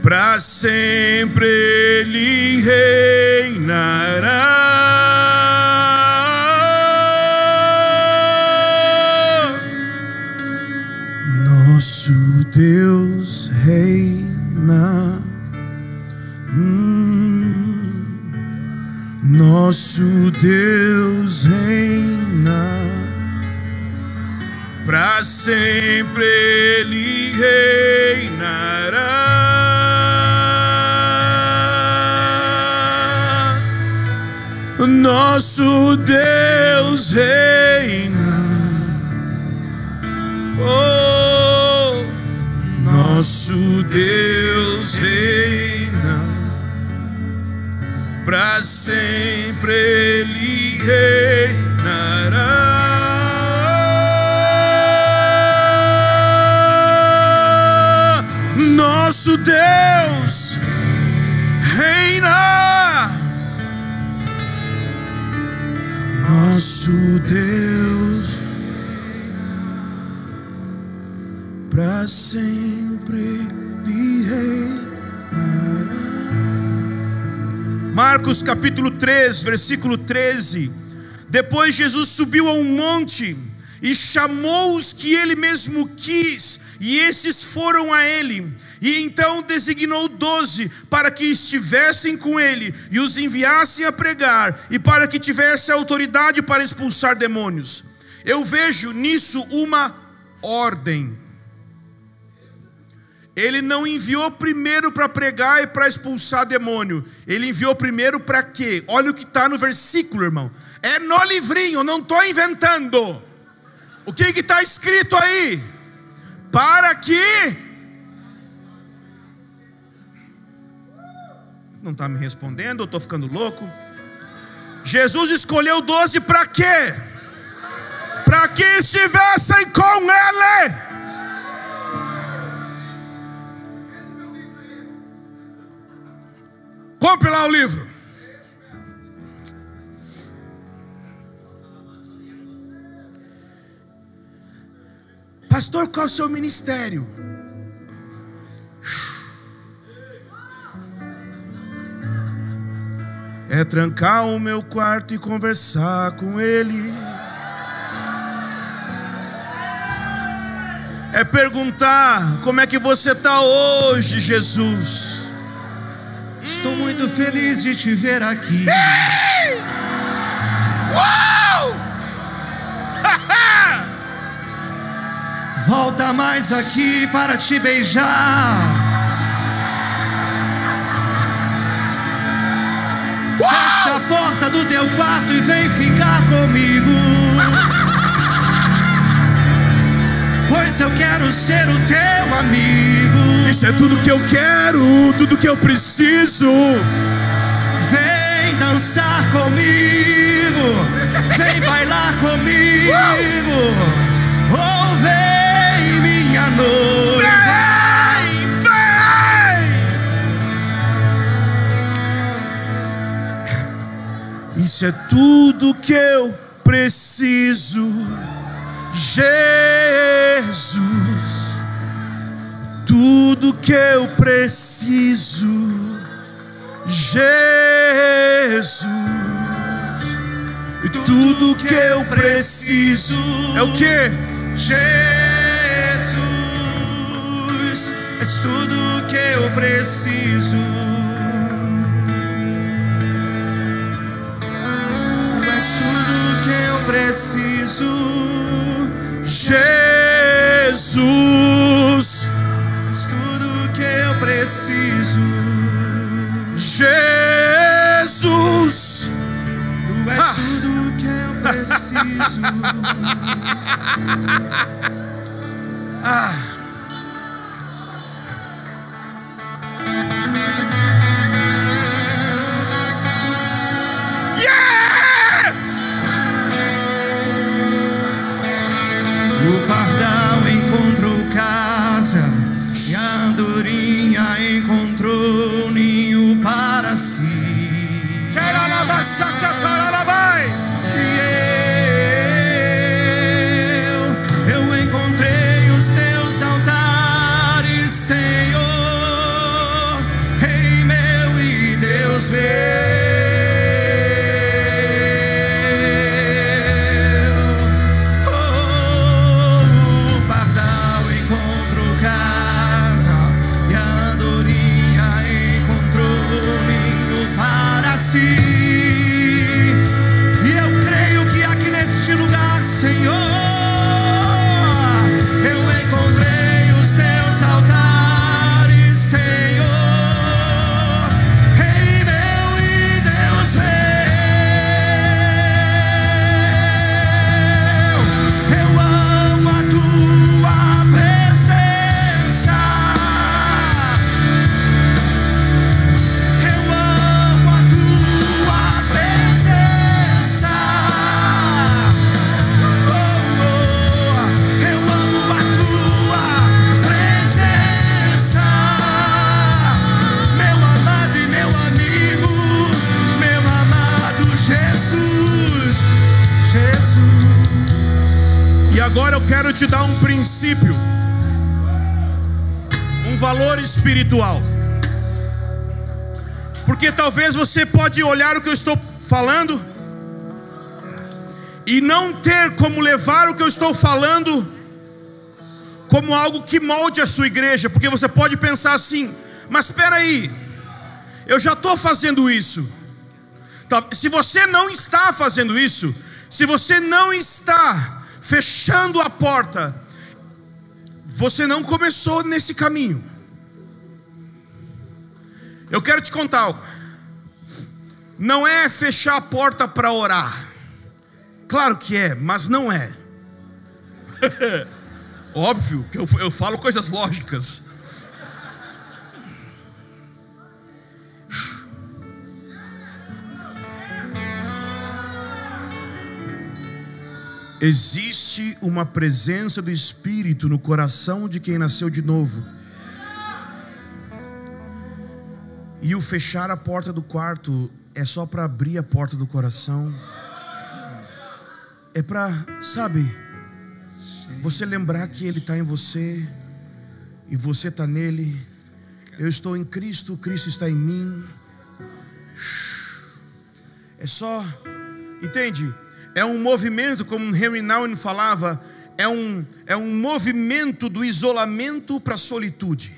[SPEAKER 1] Para sempre Ele reinará. Nosso Deus reina. Nosso Deus reina. Para sempre Ele reinará. Nosso Deus reina. Oh, nosso Deus reina. Para sempre Ele reinará. Nosso Deus reina. Nosso Deus para sempre Ele reinará. Marcos capítulo 3, versículo 13. Depois Jesus subiu a um monte e chamou os que ele mesmo quis, e esses foram a ele. E então designou 12 para que estivessem com ele e os enviassem a pregar, e para que tivesse autoridade para expulsar demônios. Eu vejo nisso uma ordem. Ele não enviou primeiro para pregar e para expulsar demônio. Ele enviou primeiro para quê? Olha o que está no versículo, irmão. É no livrinho, não estou inventando. O que está escrito aí? Para que... Não está me respondendo, eu estou ficando louco. Jesus escolheu 12 para quê? Para que estivessem com ele. Compre lá o livro. Pastor, qual é o seu ministério? É trancar o meu quarto e conversar com ele. É perguntar como é que você está hoje, Jesus.
[SPEAKER 2] Estou muito feliz de te ver aqui.
[SPEAKER 1] Ei! Uau!
[SPEAKER 2] Volta mais aqui para te beijar. Fecha a porta do teu quarto e vem ficar comigo. Pois eu quero ser o teu amigo.
[SPEAKER 1] Isso é tudo que eu quero, tudo que eu preciso.
[SPEAKER 2] Vem dançar comigo. Vem bailar comigo. Oh, vem minha noiva.
[SPEAKER 1] Isso é tudo que eu preciso, Jesus. Tudo que eu preciso, Jesus. Tudo que eu preciso é o que?
[SPEAKER 2] Jesus, és tudo que eu preciso. Tu és tudo que eu preciso.
[SPEAKER 1] Jesus,
[SPEAKER 2] És tudo que eu preciso.
[SPEAKER 1] Jesus.
[SPEAKER 2] Tu és tudo que eu preciso. O pardal encontrou casa e a andorinha encontrou ninho para si. E eu encontrei os teus altares, Senhor, Rei meu e Deus meu.
[SPEAKER 1] Agora eu quero te dar um princípio, um valor espiritual. Porque talvez você pode olhar o que eu estou falando e não ter como levar o que eu estou falando como algo que molde a sua igreja. Porque você pode pensar assim: mas espera aí, eu já estou fazendo isso. Se você não está fazendo isso, se você não está fechando a porta, você não começou nesse caminho. Eu quero te contar algo. Não é fechar a porta para orar. Claro que é, mas não é. Óbvio que eu falo coisas lógicas. Existe uma presença do Espírito no coração de quem nasceu de novo. E o fechar a porta do quarto é só para abrir a porta do coração. É para, sabe, você lembrar que Ele está em você e você está nele. Eu estou em Cristo, Cristo está em mim. É só, entende? É um movimento, como Henry Nouwen falava, é um movimento do isolamento para a solitude.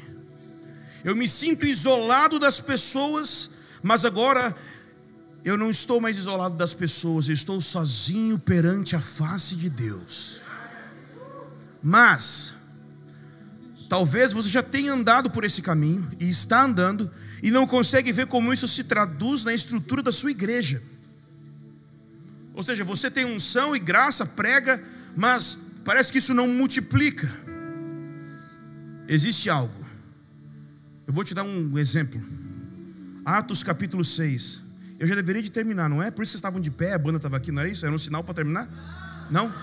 [SPEAKER 1] Eu me sinto isolado das pessoas, mas agora eu não estou mais isolado das pessoas, eu estou sozinho perante a face de Deus. Mas talvez você já tenha andado por esse caminho e está andando e não consegue ver como isso se traduz na estrutura da sua igreja. Ou seja, você tem unção e graça, prega, mas parece que isso não multiplica. Existe algo. Eu vou te dar um exemplo. Atos capítulo 6. Eu já deveria de terminar, não é? Por isso vocês estavam de pé, a banda estava aqui, não era isso? Era um sinal para terminar? Não?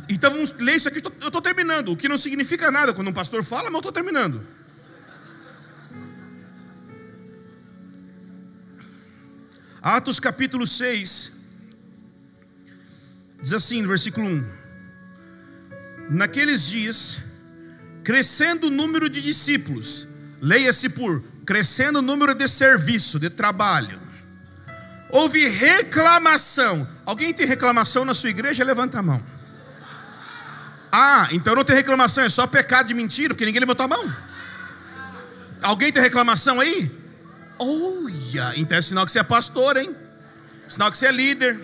[SPEAKER 1] Então vamos ler isso aqui, eu estou terminando. O que não significa nada quando um pastor fala, mas eu estou terminando. Atos capítulo 6, diz assim no versículo 1: naqueles dias, crescendo o número de discípulos, leia-se por crescendo o número de serviço, de trabalho, houve reclamação. Alguém tem reclamação na sua igreja? Levanta a mão. Ah, então não tem reclamação, é só pecado de mentira, porque ninguém levantou a mão. Alguém tem reclamação aí? Olha, então é sinal que você é pastor, hein? Sinal que você é líder.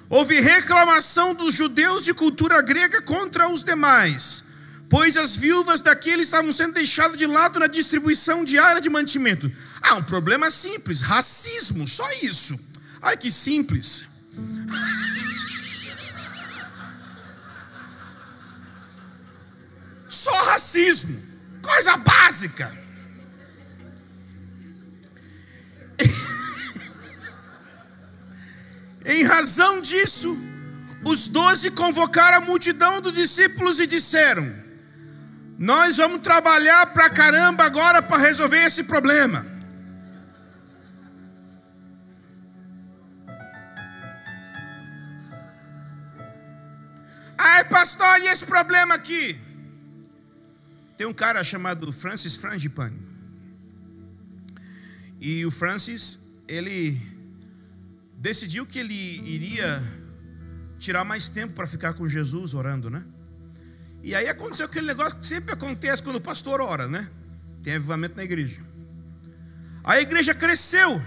[SPEAKER 1] Houve reclamação dos judeus de cultura grega contra os demais, pois as viúvas daqueles estavam sendo deixadas de lado na distribuição diária de mantimento. Ah, um problema simples, racismo, só isso. Ai, que simples. Só racismo, coisa básica. Em razão disso, os 12 convocaram a multidão dos discípulos e disseram: nós vamos trabalhar pra caramba agora para resolver esse problema. Ai, pastor, e esse problema aqui? Tem um cara chamado Francis Frangipane. E o Francis, ele decidiu que ele iria tirar mais tempo para ficar com Jesus orando, né? E aí aconteceu aquele negócio que sempre acontece quando o pastor ora, né? Tem avivamento na igreja. A igreja cresceu,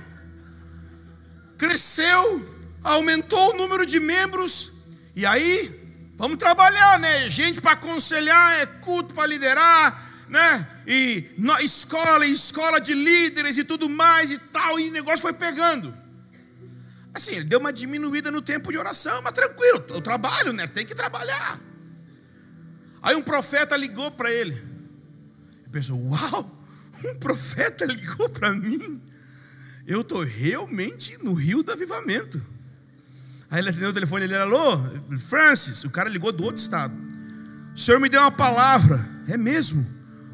[SPEAKER 1] aumentou o número de membros. E aí, vamos trabalhar, né? Gente para aconselhar, é culto para liderar, né? E escola de líderes e tudo mais e tal. E o negócio foi pegando. Assim, ele deu uma diminuída no tempo de oração, mas tranquilo, eu trabalho, né? Tem que trabalhar. Aí um profeta ligou para ele. Ele pensou: uau, um profeta ligou para mim. Eu estou realmente no rio do avivamento. Aí ele atendeu o telefone, ele: alô, Francis. O cara ligou do outro estado. O senhor me deu uma palavra. É mesmo?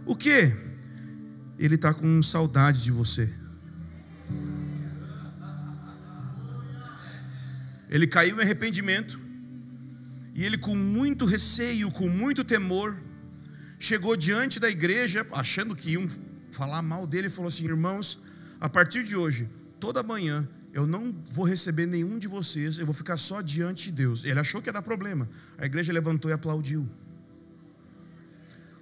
[SPEAKER 1] O quê? Ele está com saudade de você. Ele caiu em arrependimento. E ele, com muito receio, com muito temor, chegou diante da igreja, achando que iam falar mal dele, e falou assim: irmãos, a partir de hoje, toda manhã, eu não vou receber nenhum de vocês, eu vou ficar só diante de Deus. Ele achou que ia dar problema. A igreja levantou e aplaudiu.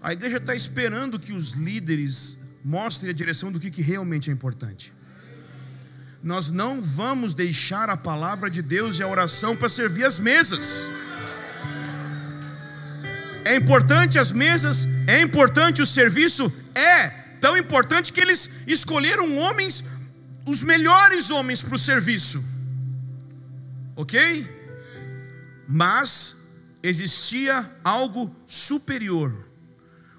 [SPEAKER 1] A igreja está esperando que os líderes mostrem a direção do que realmente é importante. Nós não vamos deixar a palavra de Deus e a oração para servir as mesas. É importante as mesas, é importante o serviço, é tão importante que eles escolheram homens, os melhores homens para o serviço, ok? Mas existia algo superior.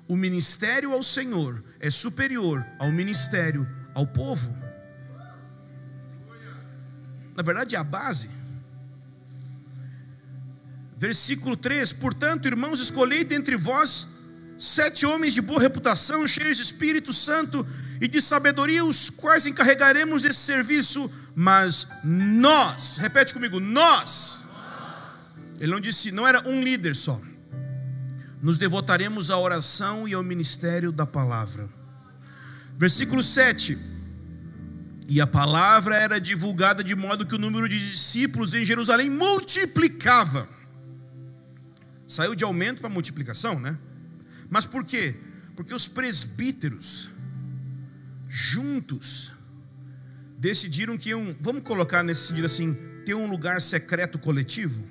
[SPEAKER 1] O ministério ao Senhor é superior ao ministério ao povo. Na verdade é a base. Versículo 3: portanto, irmãos, escolhei dentre vós 7 homens de boa reputação, cheios de Espírito Santo e de sabedoria, os quais encarregaremos desse serviço. Mas nós, repete comigo, nós. Ele não disse, não era um líder só. Nos devotaremos à oração e ao ministério da palavra. Versículo 7: e a palavra era divulgada de modo que o número de discípulos em Jerusalém multiplicava. Saiu de aumento para multiplicação, né? Mas por quê? Porque os presbíteros juntos decidiram que iam, vamos colocar nesse sentido assim, ter um lugar secreto coletivo.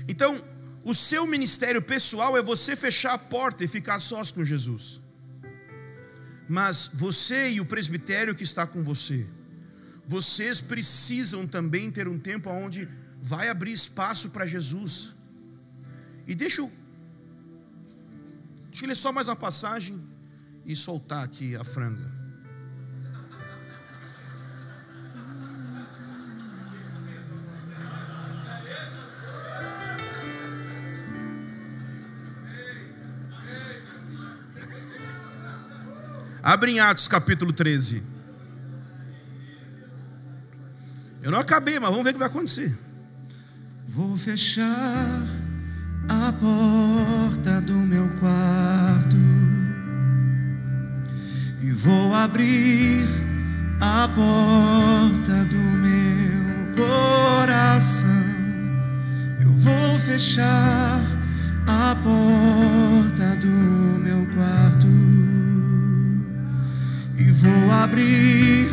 [SPEAKER 1] Então, o seu ministério pessoal é você fechar a porta e ficar sós com Jesus. Mas você e o presbitério que está com você, vocês precisam também ter um tempo onde vai abrir espaço para Jesus. E deixa eu ler só mais uma passagem e soltar aqui a franga. Abre em Atos capítulo 13. Eu não acabei, mas vamos ver o que vai acontecer.
[SPEAKER 2] Vou fechar a porta do meu quarto e vou abrir a porta do meu coração. Eu vou fechar a porta do meu quarto e vou abrir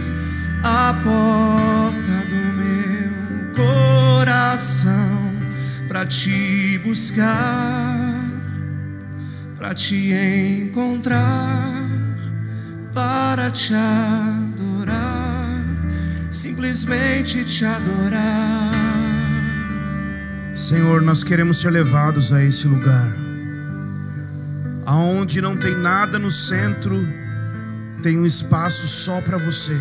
[SPEAKER 2] a porta do meu coração para te buscar, para te encontrar, para te adorar, simplesmente te adorar.
[SPEAKER 1] Senhor, nós queremos ser levados a esse lugar, aonde não tem nada no centro, tem um espaço só para você.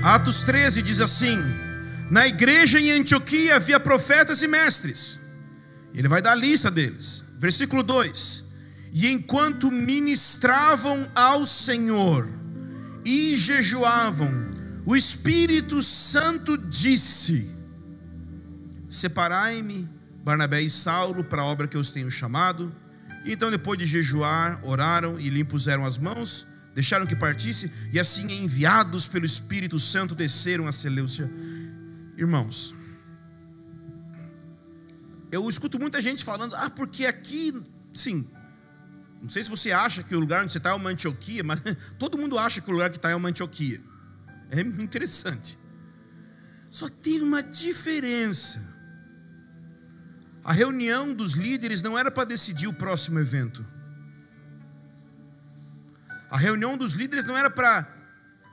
[SPEAKER 1] Atos 13 diz assim: na igreja em Antioquia havia profetas e mestres. Ele vai dar a lista deles. Versículo 2: e enquanto ministravam ao Senhor e jejuavam, o Espírito Santo disse: separai-me, Barnabé e Saulo, para a obra que eu os tenho chamado. E então, depois de jejuar, oraram e lhe impuseram as mãos, deixaram que partisse, e assim, enviados pelo Espírito Santo, desceram a Seleucia. Irmãos, eu escuto muita gente falando: porque aqui, sim, não sei se você acha que o lugar onde você está é uma Antioquia, mas todo mundo acha que o lugar que está é uma Antioquia. É interessante. Só tem uma diferença. A reunião dos líderes não era para decidir o próximo evento. A reunião dos líderes não era para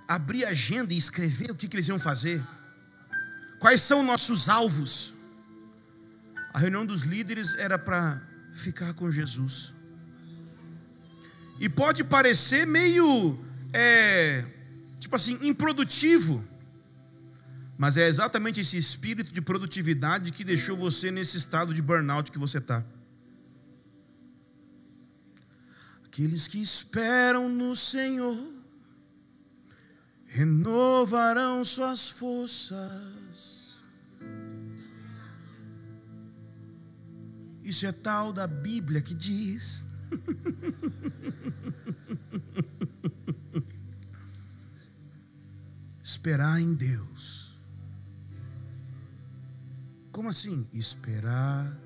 [SPEAKER 1] abrir a agenda e escrever o que eles iam fazer. Quais são nossos alvos? A reunião dos líderes era para ficar com Jesus. E pode parecer meio, tipo assim, improdutivo, mas é exatamente esse espírito de produtividade que deixou você nesse estado de burnout que você está. Aqueles que esperam no Senhor renovarão suas forças. Isso é tal da Bíblia que diz. Esperar em Deus. Como assim? Esperar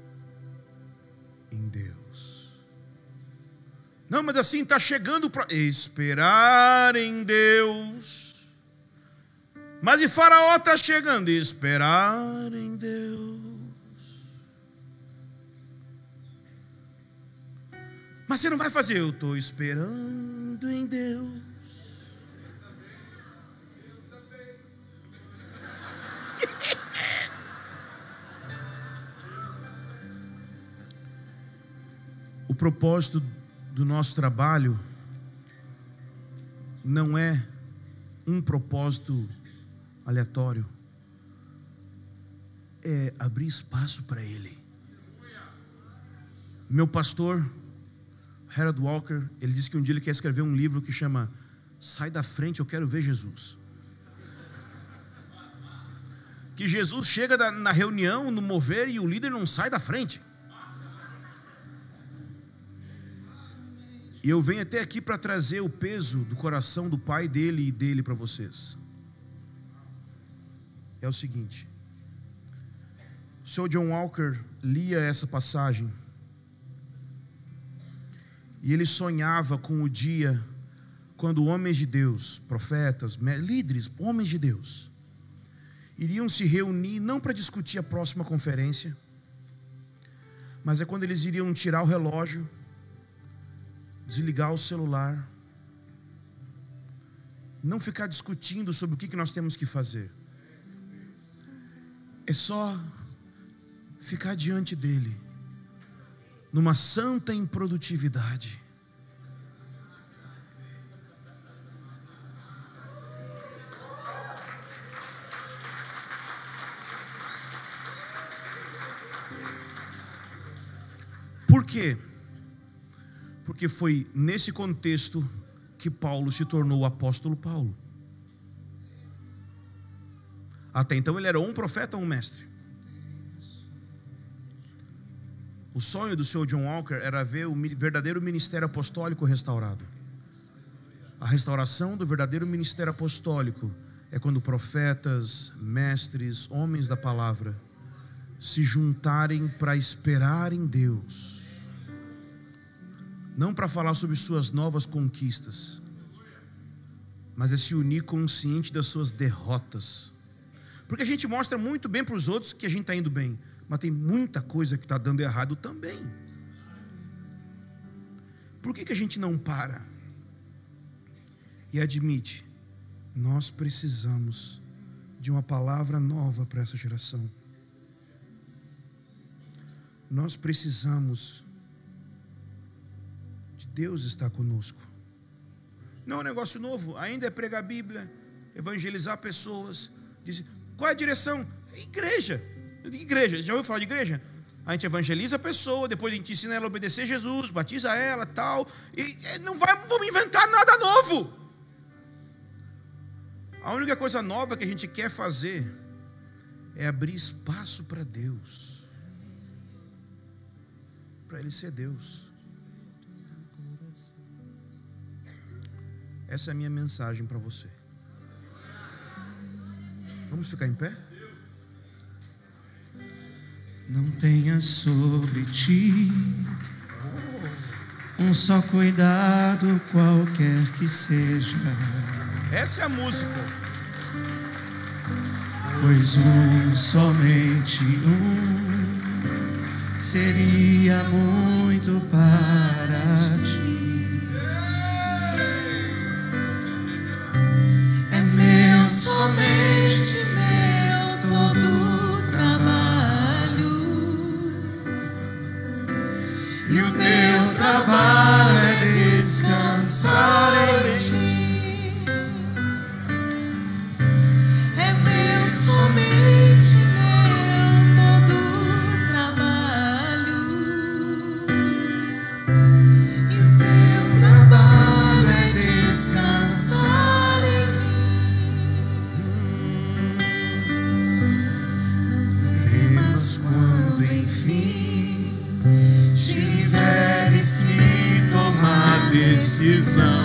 [SPEAKER 1] em Deus. Não, mas assim está chegando para esperar em Deus. Mas e Faraó está chegando. Esperar em Deus. Mas você não vai fazer. Eu estou esperando em Deus. O propósito do nosso trabalho não é um propósito aleatório. É abrir espaço para Ele. Meu pastor Harold Walker, ele disse que um dia ele quer escrever um livro que chama Sai da Frente, eu quero ver Jesus. Que Jesus chega na reunião, no mover, e o líder não sai da frente. E eu venho até aqui para trazer o peso do coração do pai dele e dele para vocês. É o seguinte: o Sr. John Walker lia essa passagem e ele sonhava com o dia quando homens de Deus, profetas, líderes, homens de Deus, iriam se reunir não para discutir a próxima conferência, mas é quando eles iriam tirar o relógio, desligar o celular, não ficar discutindo sobre o que nós temos que fazer. É só ficar diante dele, numa santa improdutividade. Por quê? Porque Porque foi nesse contexto que Paulo se tornou o apóstolo Paulo. Até então ele era ou um profeta ou um mestre. O sonho do Sr. John Walker era ver o verdadeiro ministério apostólico restaurado. A restauração do verdadeiro ministério apostólico é quando profetas, mestres, homens da palavra se juntarem para esperar em Deus. Não para falar sobre suas novas conquistas, mas é se unir consciente das suas derrotas. Porque a gente mostra muito bem para os outros que a gente está indo bem, mas tem muita coisa que está dando errado também. Por que a gente não para e admite: nós precisamos de uma palavra nova para essa geração? Nós precisamos de Deus estar conosco. Não é um negócio novo, ainda é pregar a Bíblia, evangelizar pessoas. Diz, qual é a direção? Igreja. Igreja, já ouviu falar de igreja? A gente evangeliza a pessoa, depois a gente ensina ela a obedecer a Jesus, batiza ela, tal. E não vamos inventar nada novo. A única coisa nova que a gente quer fazer é abrir espaço para Deus, para Ele ser Deus. Essa é a minha mensagem para você. Vamos ficar em pé?
[SPEAKER 2] Não tenha sobre ti um só cuidado, qualquer que seja.
[SPEAKER 1] Essa é a música.
[SPEAKER 2] Pois somente um seria muito para ti. É meu, somente meu, todo o trabalho. E o meu trabalho é descansar em ti. Somente meu, todo o trabalho. E o teu trabalho é descansar em mim. Mas quando enfim tiveres que tomar decisão,